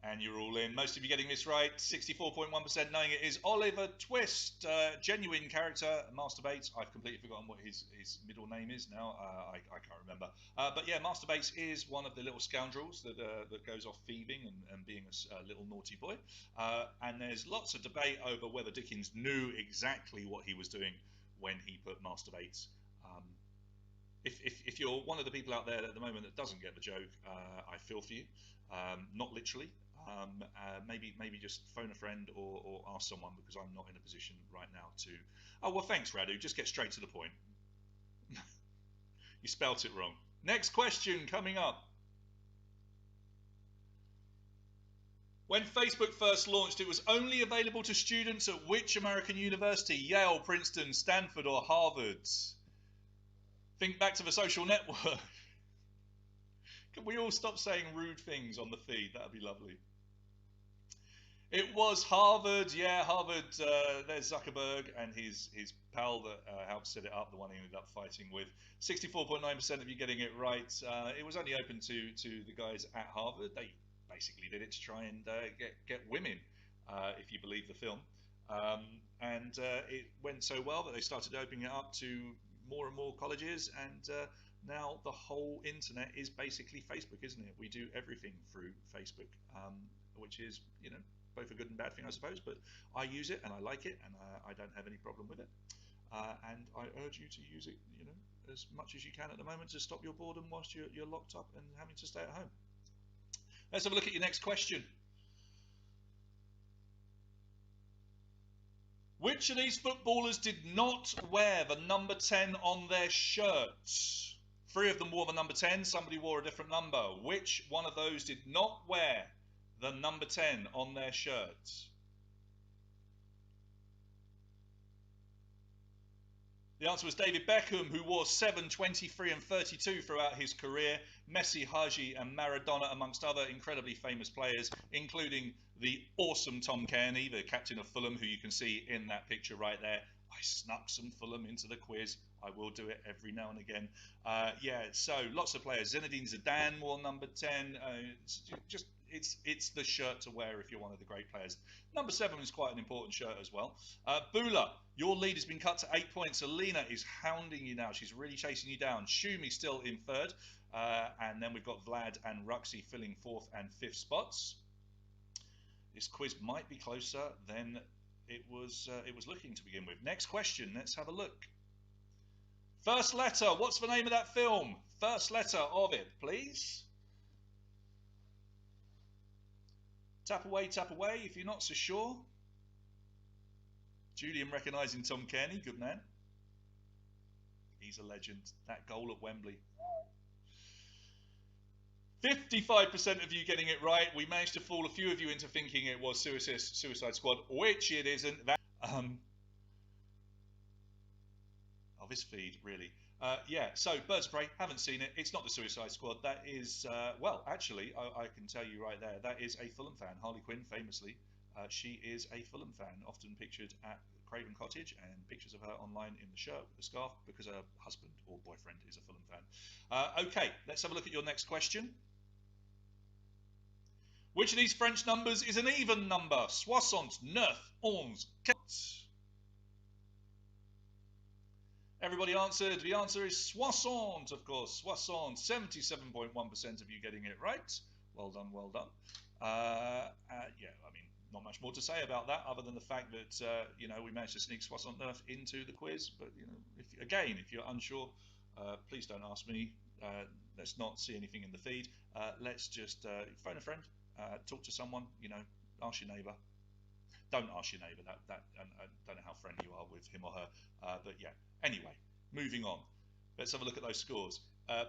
And you're all in. Most of you getting this right. 64.1% knowing it is Oliver Twist. Genuine character, Master Bates. I've completely forgotten what his middle name is now. I can't remember. But yeah, Master Bates is one of the little scoundrels that goes off thieving and being a little naughty boy. And there's lots of debate over whether Dickens knew exactly what he was doing when he put Master Bates. If you're one of the people out there at the moment that doesn't get the joke, I feel for you. Not literally. Maybe just phone a friend or ask someone, because I'm not in a position right now to. Oh well, thanks, Radu. Just get straight to the point. You spelt it wrong. Next question coming up. When Facebook first launched, it was only available to students at which American university? Yale, Princeton, Stanford, or Harvard? Think back to the social network. Can we all stop saying rude things on the feed? That'd be lovely. It was Harvard, yeah, Harvard. There's Zuckerberg and his pal that helped set it up, the one he ended up fighting with. 64.9% of you getting it right. It was only open to the guys at Harvard. They basically did it to try and get women, if you believe the film. And it went so well that they started opening it up to more and more colleges, and now the whole internet is basically Facebook, isn't it? We do everything through Facebook, which is, both a good and bad thing, I suppose, but I use it and I like it, and I don't have any problem with it. And I urge you to use it, as much as you can at the moment to stop your boredom whilst you're locked up and having to stay at home. Let's have a look at your next question. Which of these footballers did not wear the number 10 on their shirts? 3 of them wore the number 10, somebody wore a different number. Which one of those did not wear the number 10 on their shirts? The answer was David Beckham, who wore 7, 23 and 32 throughout his career. Messi, Haji and Maradona, amongst other incredibly famous players, including the awesome Tom Cairney, the captain of Fulham, who you can see in that picture right there. I snuck some Fulham into the quiz. I will do it every now and again. Yeah, so lots of players. Zinedine Zidane wore number 10. It's the shirt to wear if you're one of the great players. Number 7 is quite an important shirt as well. Bula, your lead has been cut to 8 points. Alina is hounding you now. She's really chasing you down. Shumi still in third. And then we've got Vlad and Ruxy filling 4th and 5th spots. This quiz might be closer than it was looking to begin with. Next question, let's have a look. First letter, what's the name of that film? First letter of it, please. Tap away, if you're not so sure. Julian recognising Tom Kearney, good man. He's a legend. That goal at Wembley. 55% of you getting it right. We managed to fool a few of you into thinking it was Suicide Squad, which it isn't. That of his feed, really. Yeah, so Birds of Prey, haven't seen it. It's not the Suicide Squad. That is, well, actually, I can tell you right there, that is a Fulham fan. Harley Quinn, famously, she is a Fulham fan, often pictured at Craven Cottage, and pictures of her online in the shirt with the scarf because her husband or boyfriend is a Fulham fan. Okay, let's have a look at your next question. Which of these French numbers is an even number? 69, 11, 4. Everybody answered. The answer is 60, of course. 60. 77.1% of you getting it right. Well done, well done. Yeah, I mean, not much more to say about that other than the fact that, you know, we managed to sneak 69 into the quiz. But, you know, if you're unsure, please don't ask me. Let's not see anything in the feed. Let's just phone a friend, talk to someone, you know, ask your neighbour. Don't ask your neighbour that. I don't know how friendly you are with him or her. But yeah. Anyway, moving on. Let's have a look at those scores.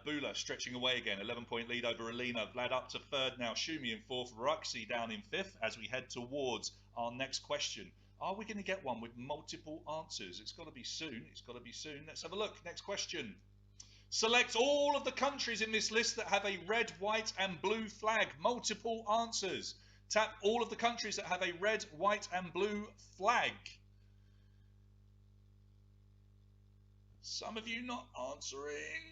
Bula stretching away again, 11-point lead over Alina. Vlad up to third now. Shumi in fourth. Ruxy down in fifth as we head towards our next question. Are we going to get one with multiple answers? It's got to be soon. It's got to be soon. Let's have a look. Next question. Select all of the countries in this list that have a red, white and blue flag. Multiple answers. Tap all of the countries that have a red, white and blue flag. Some of you not answering.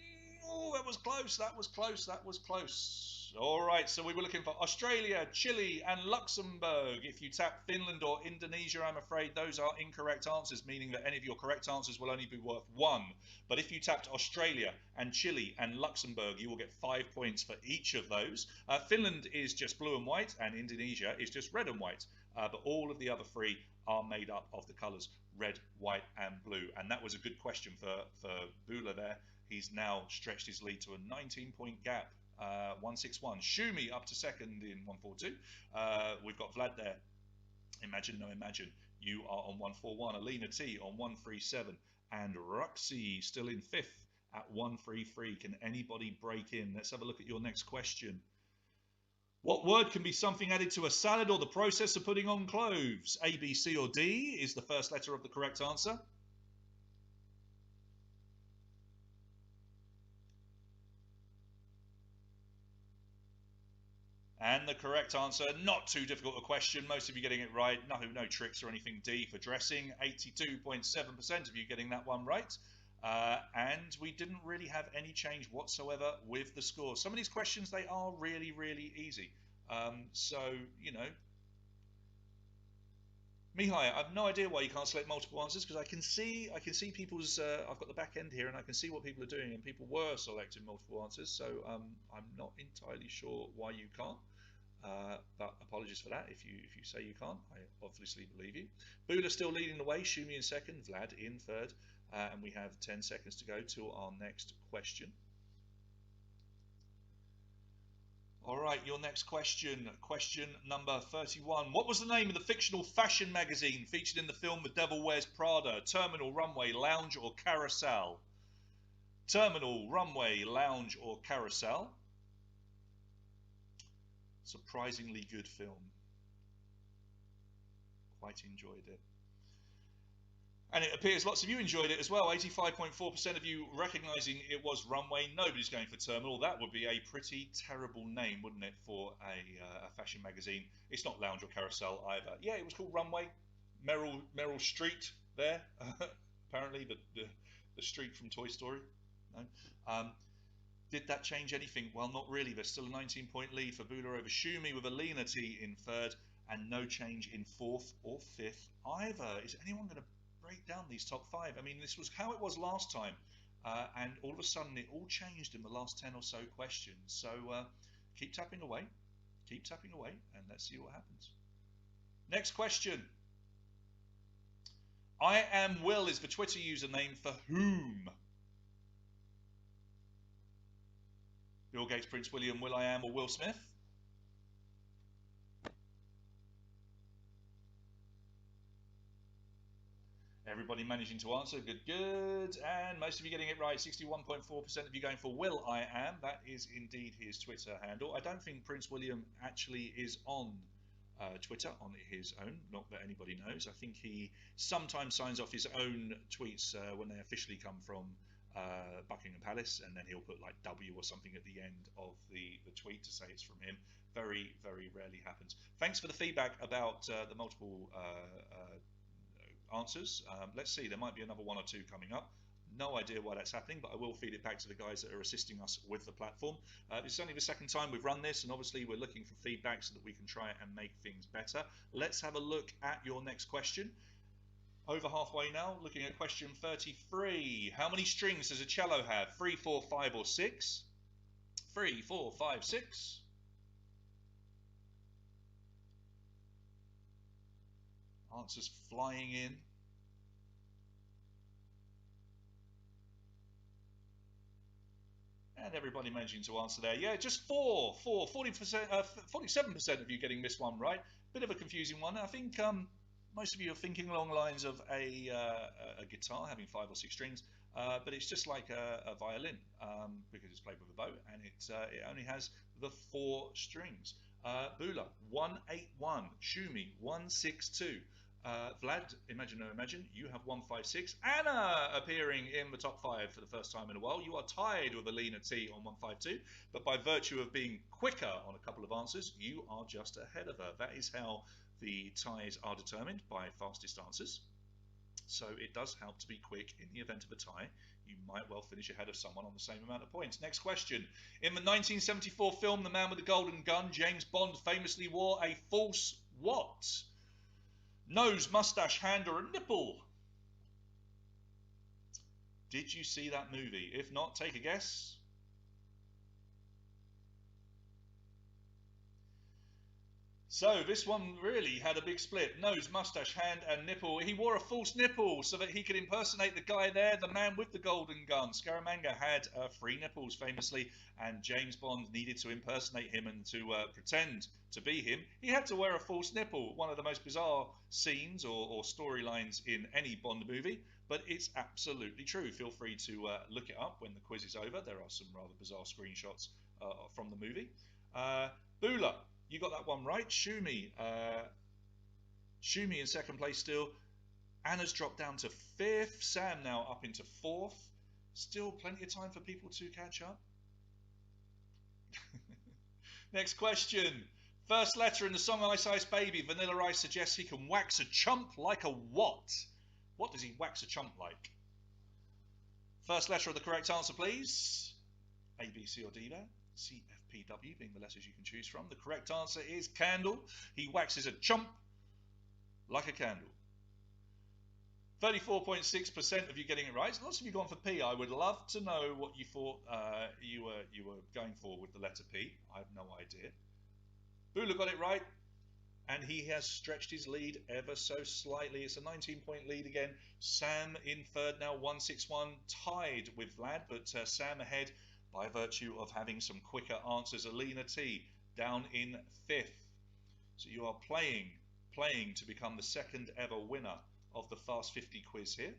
Oh, that was close. That was close. That was close. All right, so we were looking for Australia, Chile and Luxembourg. If you tap Finland or Indonesia, I'm afraid those are incorrect answers, meaning that any of your correct answers will only be worth 1. But if you tapped Australia and Chile and Luxembourg, you will get 5 points for each of those. Finland is just blue and white, and Indonesia is just red and white. But all of the other 3 are made up of the colours red, white and blue. And that was a good question for Bula there. He's now stretched his lead to a 19-point gap. 161. Shumi up to second in 142. We've got Vlad there. Imagine, no imagine. You are on 141. Alina T on 137. And Ruxy still in fifth at 133. Can anybody break in? Let's have a look at your next question. What word can be something added to a salad or the process of putting on cloves? A, B, C or D is the first letter of the correct answer. And the correct answer, not too difficult a question, most of you getting it right, no tricks or anything. D for dressing, 82.7% of you getting that one right. And we didn't really have any change whatsoever with the score. Some of these questions, they are really, really easy. So, you know, Mihai, I have no idea why you can't select multiple answers, because I can see people's, I've got the back end here and I can see what people are doing, and people were selecting multiple answers, so I'm not entirely sure why you can't, but apologies for that if you say you can't. I obviously believe you. Bula still leading the way, Shumi in second, Vlad in third, and we have 10 seconds to go to our next question. All right, your next question, question number 31. What was the name of the fictional fashion magazine featured in the film The Devil Wears Prada? Terminal, Runway, Lounge or Carousel? Terminal, Runway, Lounge or Carousel? Surprisingly good film. Quite enjoyed it. And it appears lots of you enjoyed it as well. 85.4% of you recognising it was Runway. Nobody's going for Terminal. That would be a pretty terrible name, wouldn't it, for a fashion magazine? It's not Lounge or Carousel either. Yeah, it was called Runway. Meryl Street there. Apparently the street from Toy Story. No. Did that change anything? Well, not really. There's still a 19-point lead for Bula over Shumi with Alina T in third, and no change in fourth or fifth either. Is anyone going to break down these top 5? I mean, this was how it was last time, and all of a sudden it all changed in the last 10 or so questions. So keep tapping away, and let's see what happens. Next question. I am Will is the Twitter username for whom? Bill Gates, Prince William, Will I Am or Will Smith? managing to answer. Good, good. And most of you getting it right. 61.4% of you going for Will I Am. That is indeed his Twitter handle. I don't think Prince William actually is on Twitter on his own. Not that anybody knows. I think he sometimes signs off his own tweets when they officially come from Buckingham Palace, and then he'll put like W or something at the end of the tweet to say it's from him. Very, very rarely happens. Thanks for the feedback about the multiple answers. Let's see, there might be another one or two coming up. No idea why that's happening, but I will feed it back to the guys that are assisting us with the platform. It's only the second time we've run this, and obviously we're looking for feedback so that we can try and make things better. Let's have a look at your next question. Over halfway now, looking at question 33. How many strings does a cello have? 3, 4, 5, or 6? 3, 4, 5, 6. Answers flying in. And everybody managing to answer there. Yeah, just 4. 47% of you getting this one right. Bit of a confusing one. I think most of you are thinking along the lines of a guitar having 5 or 6 strings, but it's just like a violin because it's played with a bow, and it only has the 4 strings. Bula 181, Shumi 162. Vlad, Imagine No Imagine, you have 156. Anna appearing in the top 5 for the first time in a while. You are tied with Alina T on 152, but by virtue of being quicker on a couple of answers, you are just ahead of her. That is how the ties are determined, by fastest answers. So it does help to be quick. In the event of a tie, you might well finish ahead of someone on the same amount of points. Next question. In the 1974 film The Man with the Golden Gun, James Bond famously wore a false what? Nose, mustache, hand, or a nipple? Did you see that movie? If not, take a guess. So this one really had a big split. Nose, mustache, hand, and nipple. He wore a false nipple so that he could impersonate the guy there, the man with the golden gun. Scaramanga had 3 nipples famously, and James Bond needed to impersonate him and to pretend to be him. He had to wear a false nipple. One of the most bizarre scenes or storylines in any Bond movie, but it's absolutely true. Feel free to look it up when the quiz is over. There are some rather bizarre screenshots from the movie. Bula. You got that one right. Shumi in second place still. Anna's dropped down to 5th. Sam now up into 4th. Still plenty of time for people to catch up. Next question. First letter in the song Ice Ice Baby. Vanilla Ice suggests he can wax a chump like a what? What does he wax a chump like? First letter of the correct answer, please. A, B, C, or D there. C, F, P, W being the letters you can choose from. The correct answer is candle. He waxes a chump like a candle. 34.6% of you getting it right. Lots of you gone for P. I would love to know what you thought you were going for with the letter P. I have no idea. Bula got it right, and he has stretched his lead ever so slightly. It's a 19-point lead again. Sam in third now, 161, tied with Vlad, but Sam ahead by virtue of having some quicker answers. Alina T down in 5th. So you are playing to become the second ever winner of the Fast 50 quiz here.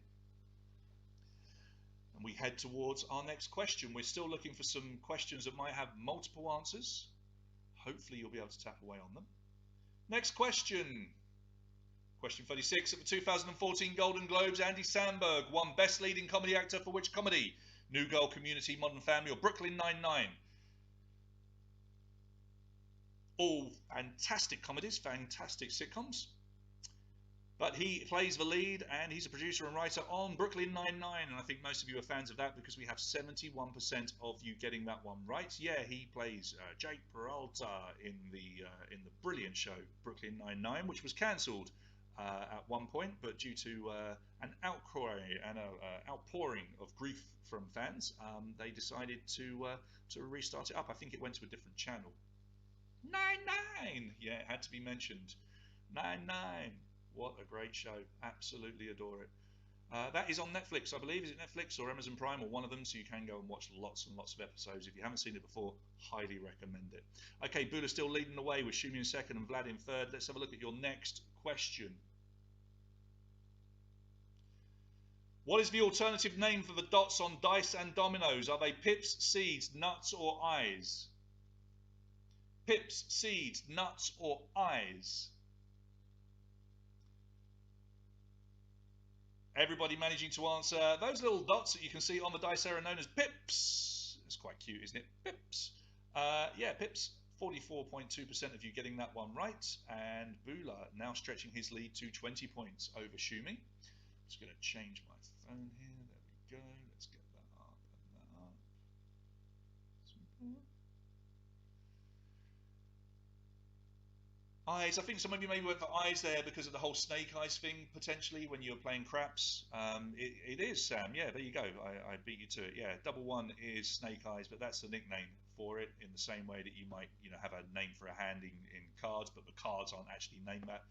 And we head towards our next question. We're still looking for some questions that might have multiple answers. Hopefully you'll be able to tap away on them. Next question. Question 36. At the 2014 Golden Globes, Andy Samberg won Best Leading Comedy Actor for which comedy? New Girl, Community, Modern Family, or Brooklyn Nine-Nine? All fantastic comedies, fantastic sitcoms. But he plays the lead, and he's a producer and writer on Brooklyn Nine-Nine, and I think most of you are fans of that because we have 71% of you getting that one right. Yeah, he plays Jake Peralta in the brilliant show Brooklyn Nine-Nine, which was cancelled at one point, but due to an outcry and outpouring of grief from fans, they decided to restart it up. I think it went to a different channel. Nine-Nine! Yeah, it had to be mentioned. Nine-Nine! What a great show. Absolutely adore it. That is on Netflix, I believe. Is it Netflix or Amazon Prime or one of them? So you can go and watch lots and lots of episodes. If you haven't seen it before, highly recommend it. Okay, Bula still leading the way with Shumi in second and Vlad in third. Let's have a look at your next question. What is the alternative name for the dots on dice and dominoes? Are they pips, seeds, nuts, or eyes? Pips, seeds, nuts, or eyes? Everybody managing to answer. Those little dots that you can see on the dice are known as pips. It's quite cute, isn't it? Pips. Yeah, pips. 44.2% of you getting that one right. And Bula now stretching his lead to 20 points over Shumi. Just going to change my phone here. There we go. Let's get that up and that up. Eyes. I think some of you maybe went for eyes there because of the whole snake eyes thing, potentially, when you were playing craps. It is, Sam. Yeah, there you go. I beat you to it. Yeah, double one is snake eyes, but that's the nickname for it, in the same way that you might, have a name for a hand in cards, but the cards aren't actually named that.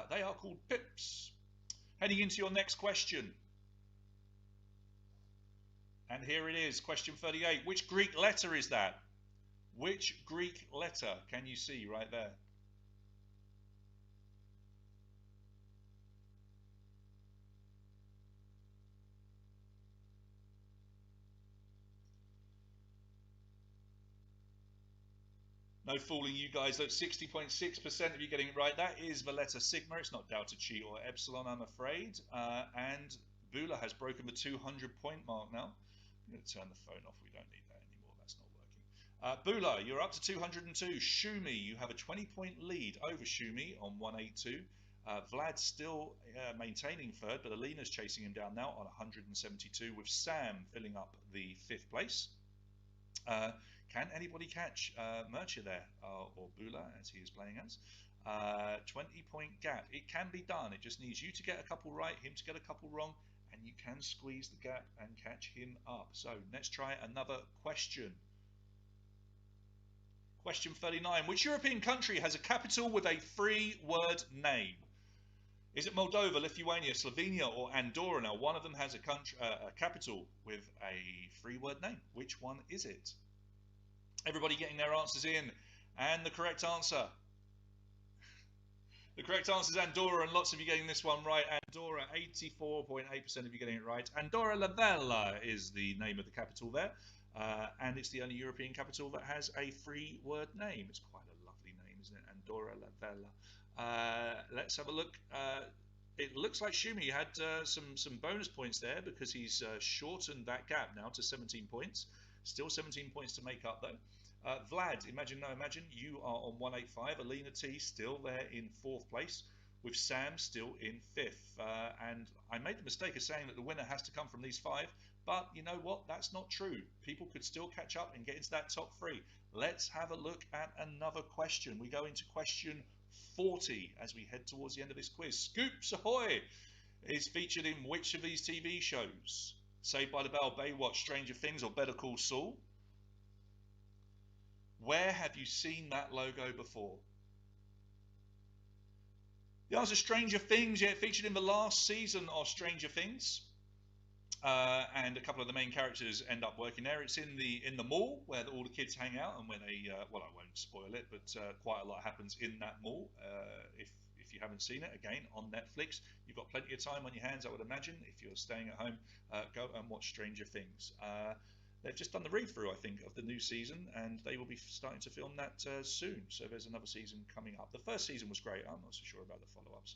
They are called pips. Heading into your next question. And here it is, question 38. Which Greek letter is that? Which Greek letter can you see right there? No fooling you guys. That's 60.6% of you getting it right. That is the letter Sigma. It's not Delta, Chi, or Epsilon, I'm afraid. And Bula has broken the 200-point mark now. I'm going to turn the phone off. We don't need that anymore. That's not working. Bula, you're up to 202. Shumi, you have a 20-point lead over Shumi on 182. Vlad's still maintaining third, but Alina's chasing him down now on 172, with Sam filling up the 5th place. Can anybody catch Murcia there, or Bula, as he is playing as? 20-point gap. It can be done. It just needs you to get a couple right, him to get a couple wrong, and you can squeeze the gap and catch him up. So let's try another question. Question 39. Which European country has a capital with a 3-word name? Is it Moldova, Lithuania, Slovenia, or Andorra? Now, one of them has a capital with a 3-word name. Which one is it? Everybody getting their answers in. And the correct answer. The correct answer is Andorra, and lots of you getting this one right. Andorra, 84.8% of you getting it right. Andorra la Vella is the name of the capital there. And it's the only European capital that has a 3-word name. It's quite a lovely name, isn't it? Andorra la Vella. Let's have a look. It looks like Shumi had some bonus points there, because he's shortened that gap now to 17 points. Still 17 points to make up, though. Vlad, Imagine No Imagine, you are on 185. Alina T still there in 4th place, with Sam still in 5th. And I made the mistake of saying that the winner has to come from these 5, but you know what? That's not true. People could still catch up and get into that top 3. Let's have a look at another question. We go into question 40 as we head towards the end of this quiz. Scoops Ahoy is featured in which of these TV shows? Saved by the Bell, Baywatch, Stranger Things, or Better Call Saul? Where have you seen that logo before? The answer is Stranger Things. Yeah, it featured in the last season of Stranger Things. And a couple of the main characters end up working there. It's in the mall where all the kids hang out, and where they well, I won't spoil it, but quite a lot happens in that mall. If you haven't seen it, again on Netflix, you've got plenty of time on your hands, I would imagine. If you're staying at home, go and watch Stranger Things. They've just done the read-through, I think, of the new season, and they will be starting to film that soon. So there's another season coming up. The first season was great. I'm not so sure about the follow-ups.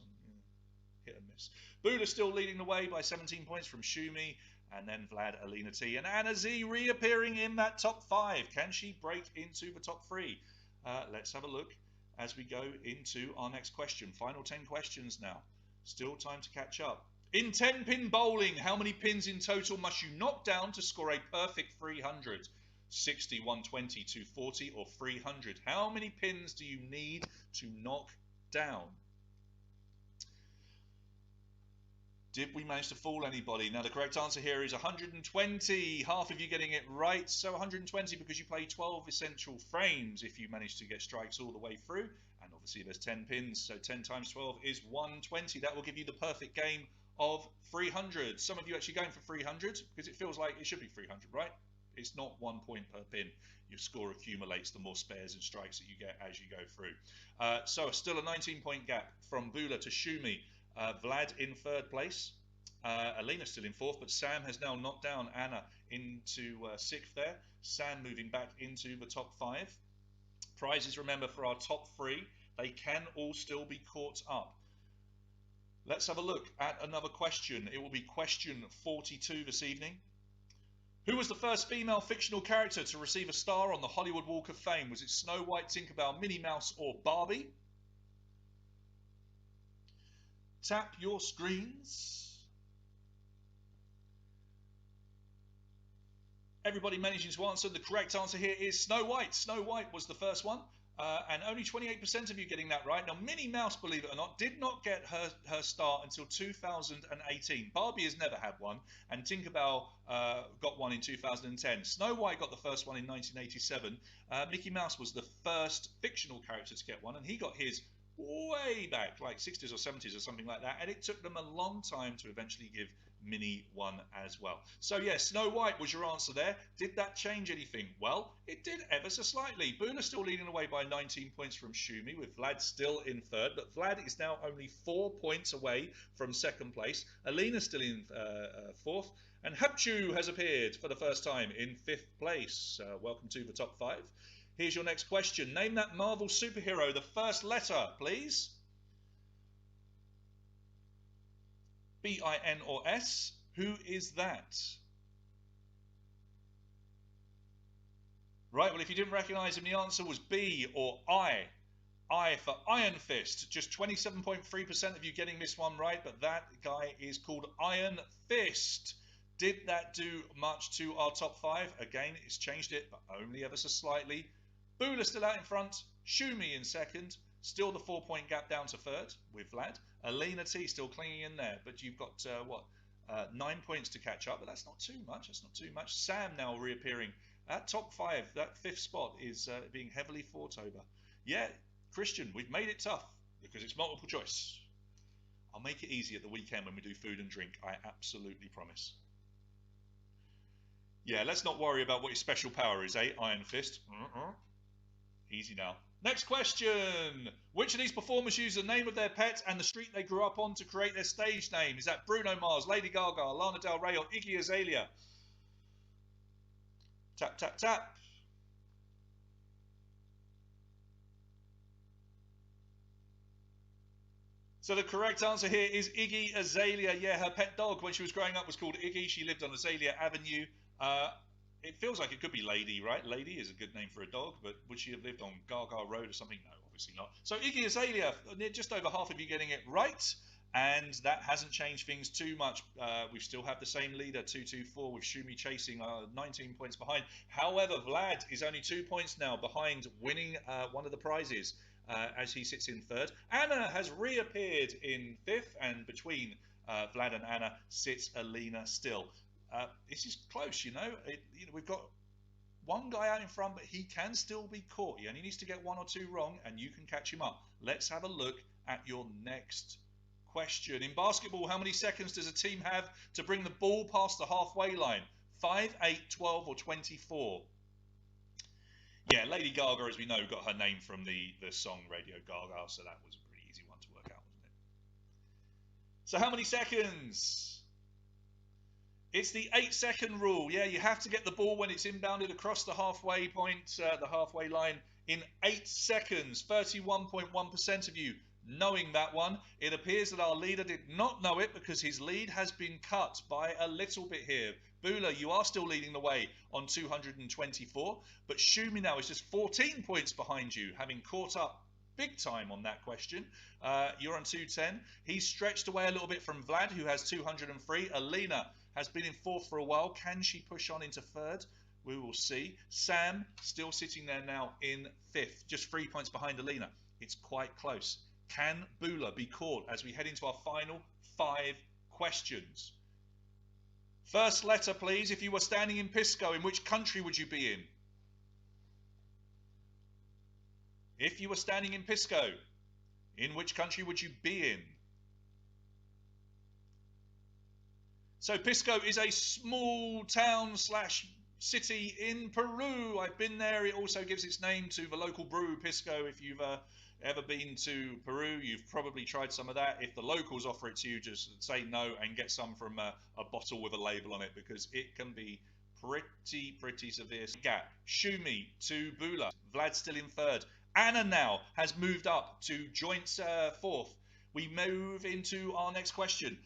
Hit and miss. Buddha still leading the way by 17 points from Shumi, and then Vlad, Alina T, and Anna Z reappearing in that top 5. Can she break into the top 3? Let's have a look as we go into our next question. Final 10 questions now. Still time to catch up. In 10-pin bowling, how many pins in total must you knock down to score a perfect 300? 60, 120, 240, or 300? How many pins do you need to knock down? Did we manage to fool anybody? Now, the correct answer here is 120. Half of you getting it right. So 120 because you play 12 essential frames if you manage to get strikes all the way through. And obviously there's 10 pins, so 10 times 12 is 120. That will give you the perfect game of 300. Some of you actually going for 300 because it feels like it should be 300, right? It's not 1 point per pin. Your score accumulates the more spares and strikes that you get as you go through. So still a 19-point gap from Bula to Shumi. Vlad in 3rd place, Alina still in 4th, but Sam has now knocked down Anna into 6th there. Sam moving back into the top 5. Prizes, remember, for our top 3, they can all still be caught up. Let's have a look at another question. It will be question 42 this evening. Who was the first female fictional character to receive a star on the Hollywood Walk of Fame? Was it Snow White, Tinkerbell, Minnie Mouse, or Barbie? Tap your screens. Everybody managing to answer. The correct answer here is Snow White. Snow White was the first one. And only 28% of you getting that right. Now, Minnie Mouse, believe it or not, did not get her start until 2018. Barbie has never had one, and Tinkerbell got one in 2010. Snow White got the first one in 1987. Mickey Mouse was the first fictional character to get one, and he got his way back, like 60s or 70s or something like that, and it took them a long time to eventually give Minnie one as well. So yes, Snow White was your answer there. Did that change anything? Well, it did ever so slightly. Bula still leading away by 19 points from Shumi, with Vlad still in 3rd, but Vlad is now only 4 points away from 2nd place. Alina still in 4th, and Hapchu has appeared for the first time in 5th place. Welcome to the top 5. Here's your next question. Name that Marvel superhero, the first letter, please. B-I-N or S. Who is that? Right, well, if you didn't recognise him, the answer was B or I. I for Iron Fist. Just 27.3% of you getting this one right, but that guy is called Iron Fist. Did that do much to our top 5? Again, it's changed it, but only ever so slightly. Bula still out in front. Shumi in 2nd. Still the 4-point gap down to 3rd with Vlad. Alina T still clinging in there, but you've got 9 points to catch up, but that's not too much. That's not too much. Sam now reappearing at top 5. That 5th spot is being heavily fought over. Yeah, Christian, we've made it tough because it's multiple choice. I'll make it easy at the weekend when we do food and drink. I absolutely promise. Yeah, let's not worry about what your special power is, eh? Iron Fist. Easy now. Next question. Which of these performers use the name of their pet and the street they grew up on to create their stage name? Is that Bruno Mars, Lady Gaga, Lana Del Rey, or Iggy Azalea? Tap, tap, tap. So the correct answer here is Iggy Azalea. Yeah, her pet dog when she was growing up was called Iggy. She lived on Azalea Avenue. It feels like it could be Lady, right? Lady is a good name for a dog, but would she have lived on Gaga Road or something? No, obviously not. So Iggy Azalea, just over half of you getting it right, and that hasn't changed things too much. We still have the same leader, 224, with Shumi chasing 19 points behind. However, Vlad is only 2 points now behind, winning one of the prizes as he sits in 3rd. Anna has reappeared in 5th, and between Vlad and Anna sits Alina still. This is close, we've got one guy out in front, but he can still be caught. He only needs to get 1 or 2 wrong, and you can catch him up. Let's have a look at your next question. In basketball, how many seconds does a team have to bring the ball past the halfway line? 5, 8, 12, or 24? Yeah, Lady Gaga, as we know, got her name from the song Radio Gaga, so that was a pretty easy one to work out, wasn't it? So how many seconds? It's the 8-second rule. Yeah, you have to get the ball when it's inbounded across the halfway point, the halfway line, in 8 seconds. 31.1% of you knowing that one. It appears that our leader did not know it because his lead has been cut by a little bit here. Bula, you are still leading the way on 224, but Shumi now is just 14 points behind you, having caught up big time on that question. You're on 210. He's stretched away a little bit from Vlad, who has 203. Alina has been in 4th for a while. Can she push on into 3rd? We will see. Sam still sitting there now in 5th, just 3 points behind Alina. It's quite close. Can Bula be caught as we head into our final 5 questions? First letter, please. If you were standing in Pisco, in which country would you be in? If you were standing in Pisco, in which country would you be in? So Pisco is a small town / city in Peru. I've been there. It also gives its name to the local brew, Pisco. If you've ever been to Peru, you've probably tried some of that. If the locals offer it to you, just say no and get some from a bottle with a label on it, because it can be pretty severe. Gap. Shumi to Bula. Vlad still in third. Anna now has moved up to joint fourth. We move into our next question.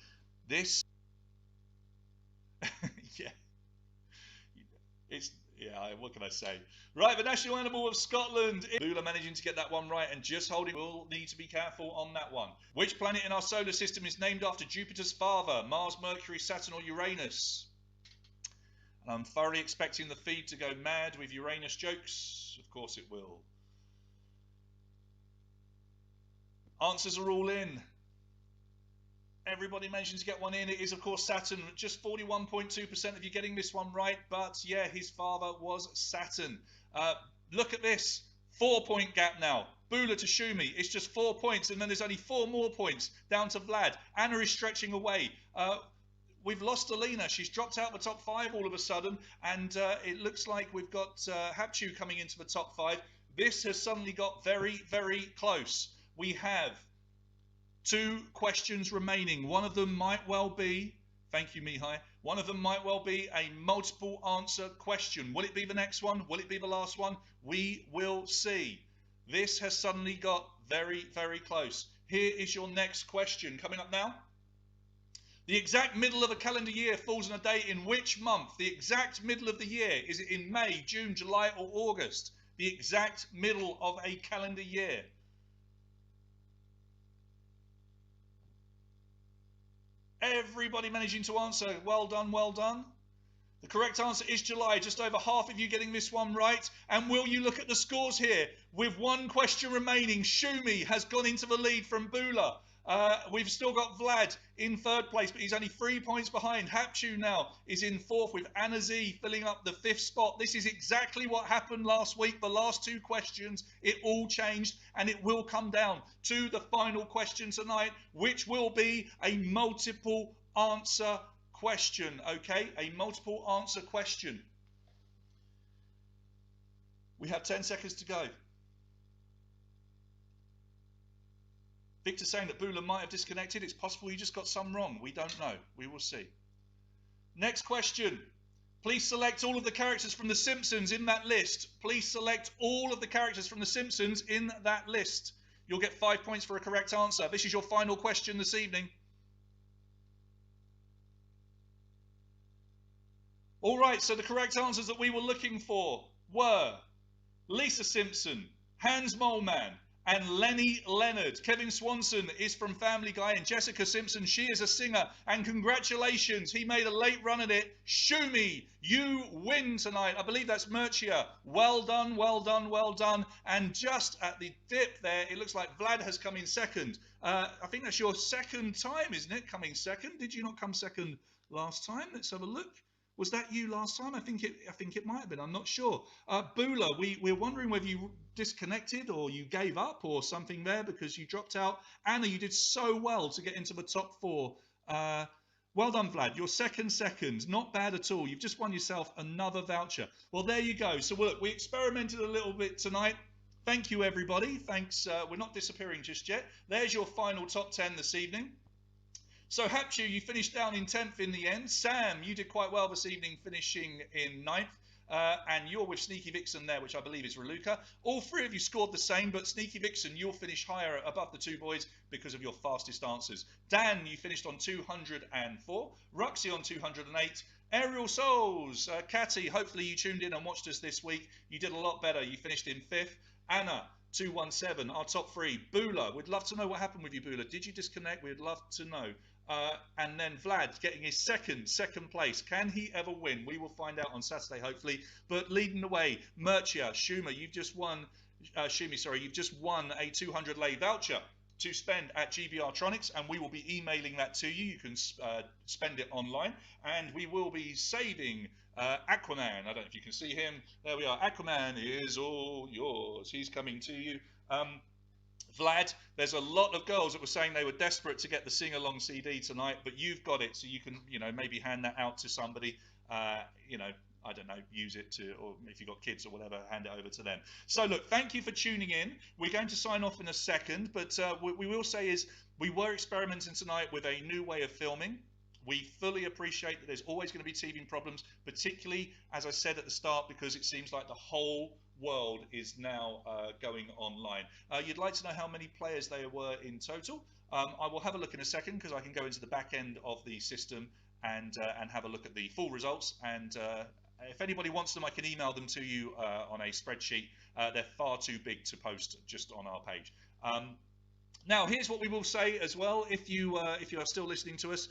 This, yeah, what can I say? Right, the national animal of Scotland. Bula managing to get that one right and just holding. We'll need to be careful on that one. Which planet in our solar system is named after Jupiter's father? Mars, Mercury, Saturn, or Uranus? And I'm thoroughly expecting the feed to go mad with Uranus jokes. Of course it will. Answers are all in. Everybody managing to get one in. It is, of course, Saturn. Just 41.2% of you getting this one right. But, yeah, his father was Saturn. Look at this. 4-point gap now. Bula to Shumi. It's just 4 points. And then there's only 4 more points down to Vlad. Anna is stretching away. We've lost Alina. She's dropped out the top 5 all of a sudden. And it looks like we've got Hapchu coming into the top 5. This has suddenly got very, very close. We have 2 questions remaining. One of them might well be, thank you, Mihai, one of them might well be a multiple answer question. Will it be the next one? Will it be the last one? We will see. This has suddenly got very, very close. Here is your next question coming up now. The exact middle of a calendar year falls on a day in which month? The exact middle of the year. Is it in May, June, July, or August? The exact middle of a calendar year. Everybody managing to answer. Well done, well done. The correct answer is July. Just over half of you getting this one right. And will you look at the scores here? With 1 question remaining, Shumi has gone into the lead from Bula. We've still got Vlad in 3rd place, but he's only 3 points behind. Hapchu now is in 4th with Anna Z filling up the 5th spot. This is exactly what happened last week. The last 2 questions, it all changed, and it will come down to the final question tonight, which will be a multiple answer question, okay? A multiple answer question. We have 10 seconds to go. Victor saying that Bula might have disconnected. It's possible he just got some wrong. We don't know. We will see. Next question. Please select all of the characters from The Simpsons in that list. Please select all of the characters from The Simpsons in that list. You'll get 5 points for a correct answer. This is your final question this evening. All right, so the correct answers that we were looking for were Lisa Simpson, Hans Moleman, and Lenny Leonard. Kevin Swanson is from Family Guy, and Jessica Simpson, she is a singer. And congratulations, he made a late run at it. Shumi, you win tonight. I believe that's Murcia. Well done, well done, well done. And just at the dip there, it looks like Vlad has come in second. I think that's your second time, isn't it, coming second? Did you not come second last time? Let's have a look. Was that you last time? I think it might have been. I'm not sure. Bula, we're wondering whether you disconnected or you gave up or something there because you dropped out. Anna, you did so well to get into the top 4. Well done, Vlad. You're second. Not bad at all. You've just won yourself another voucher. Well, there you go. So look, we experimented a little bit tonight. Thank you, everybody. Thanks. We're not disappearing just yet. There's your final top 10 this evening. So Hapchu, you finished down in 10th in the end. Sam, you did quite well this evening, finishing in 9th. And you're with Sneaky Vixen there, which I believe is Raluca. All 3 of you scored the same, but Sneaky Vixen, you'll finish higher above the 2 boys because of your fastest answers. Dan, you finished on 204. Ruxy on 208. Aerial Souls, Catty, hopefully you tuned in and watched us this week. You did a lot better. You finished in 5th. Anna, 217, our top 3. Bula, we'd love to know what happened with you, Bula. Did you disconnect? We'd love to know. And then Vlad getting his second place. Can he ever win? We will find out on Saturday, hopefully. But leading the way, Murcia, Shumi, you've just won. You've just won a 200 lei voucher to spend at GBR Tronics, and we will be emailing that to you. You can spend it online, and we will be saving Aquaman. I don't know if you can see him. There we are. Aquaman is all yours. He's coming to you. Vlad, there's a lot of girls that were saying they were desperate to get the sing-along CD tonight, but you've got it, so you can, maybe hand that out to somebody. I don't know, use it to, or if you've got kids or whatever, hand it over to them. So look, thank you for tuning in. We're going to sign off in a second, but what we will say is we were experimenting tonight with a new way of filming. We fully appreciate that there's always going to be teething problems, particularly, as I said at the start, because it seems like the whole world is now going online. You'd like to know how many players there were in total? I will have a look in a second because I can go into the back end of the system and have a look at the full results. And if anybody wants them, I can email them to you on a spreadsheet. They're far too big to post just on our page. Now, here's what we will say as well. If you are still listening to us,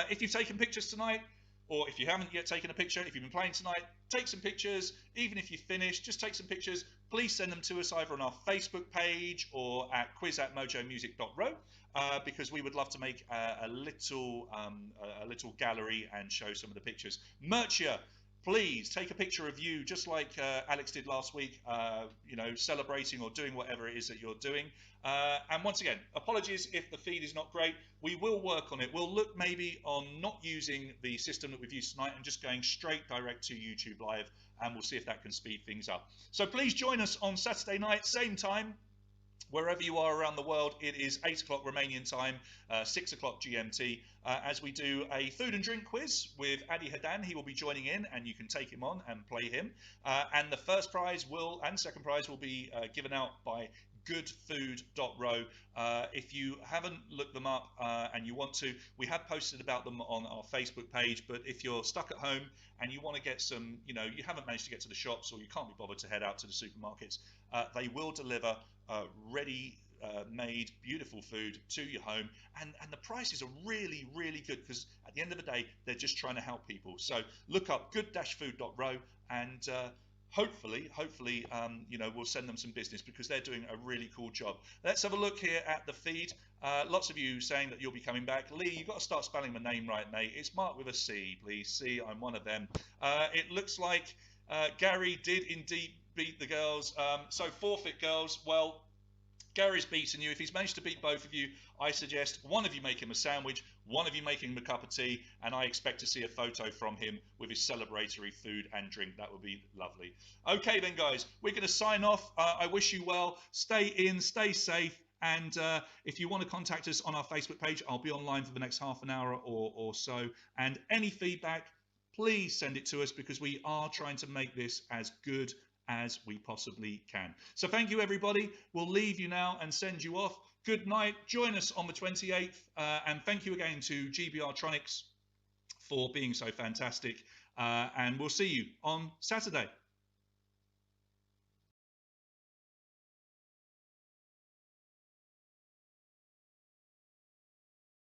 if you've taken pictures tonight, or if you haven't yet taken a picture, if you've been playing tonight, take some pictures. Even if you've finished, just take some pictures. Please send them to us either on our Facebook page or at quiz@mojomusic.ro, because we would love to make a little gallery and show some of the pictures. Merchia, please take a picture of you, just like Alex did last week, celebrating or doing whatever it is that you're doing. And once again, apologies if the feed is not great. We will work on it. We'll look maybe on not using the system that we've used tonight and just going straight direct to YouTube Live, and we'll see if that can speed things up. So please join us on Saturday night, same time. Wherever you are around the world, it is 8 o'clock Romanian time, 6 o'clock GMT, as we do a food and drink quiz with Adi Hadan. He will be joining in, and you can take him on and play him. And the first prize and second prize will be given out by goodfood.ro. If you haven't looked them up and you want to, we have posted about them on our Facebook page. But if you're stuck at home and you want to get some, you haven't managed to get to the shops, or you can't be bothered to head out to the supermarkets, they will deliver ready made beautiful food to your home, and the prices are really, really good, because at the end of the day they're just trying to help people. So look up good-food.ro, and hopefully we'll send them some business, because they're doing a really cool job. Let's have a look here at the feed. Lots of you saying that you'll be coming back. Lee, you've got to start spelling my name right, mate. It's marked with a C, please. C, I'm one of them. It looks like Gary did indeed beat the girls. So forfeit, girls. Well, Gary's beaten you. If he's managed to beat both of you, I suggest one of you make him a sandwich, one of you making him a cup of tea, and I expect to see a photo from him with his celebratory food and drink. That would be lovely. Okay then, guys, we're going to sign off. I wish you well. Stay in, stay safe, and if you want to contact us on our Facebook page, I'll be online for the next half an hour or so. And any feedback, please send it to us, because we are trying to make this as good as we possibly can. So thank you, everybody. We'll leave you now and send you off. Good night. Join us on the 28th. And thank you again to GBR Tronics for being so fantastic. And we'll see you on Saturday.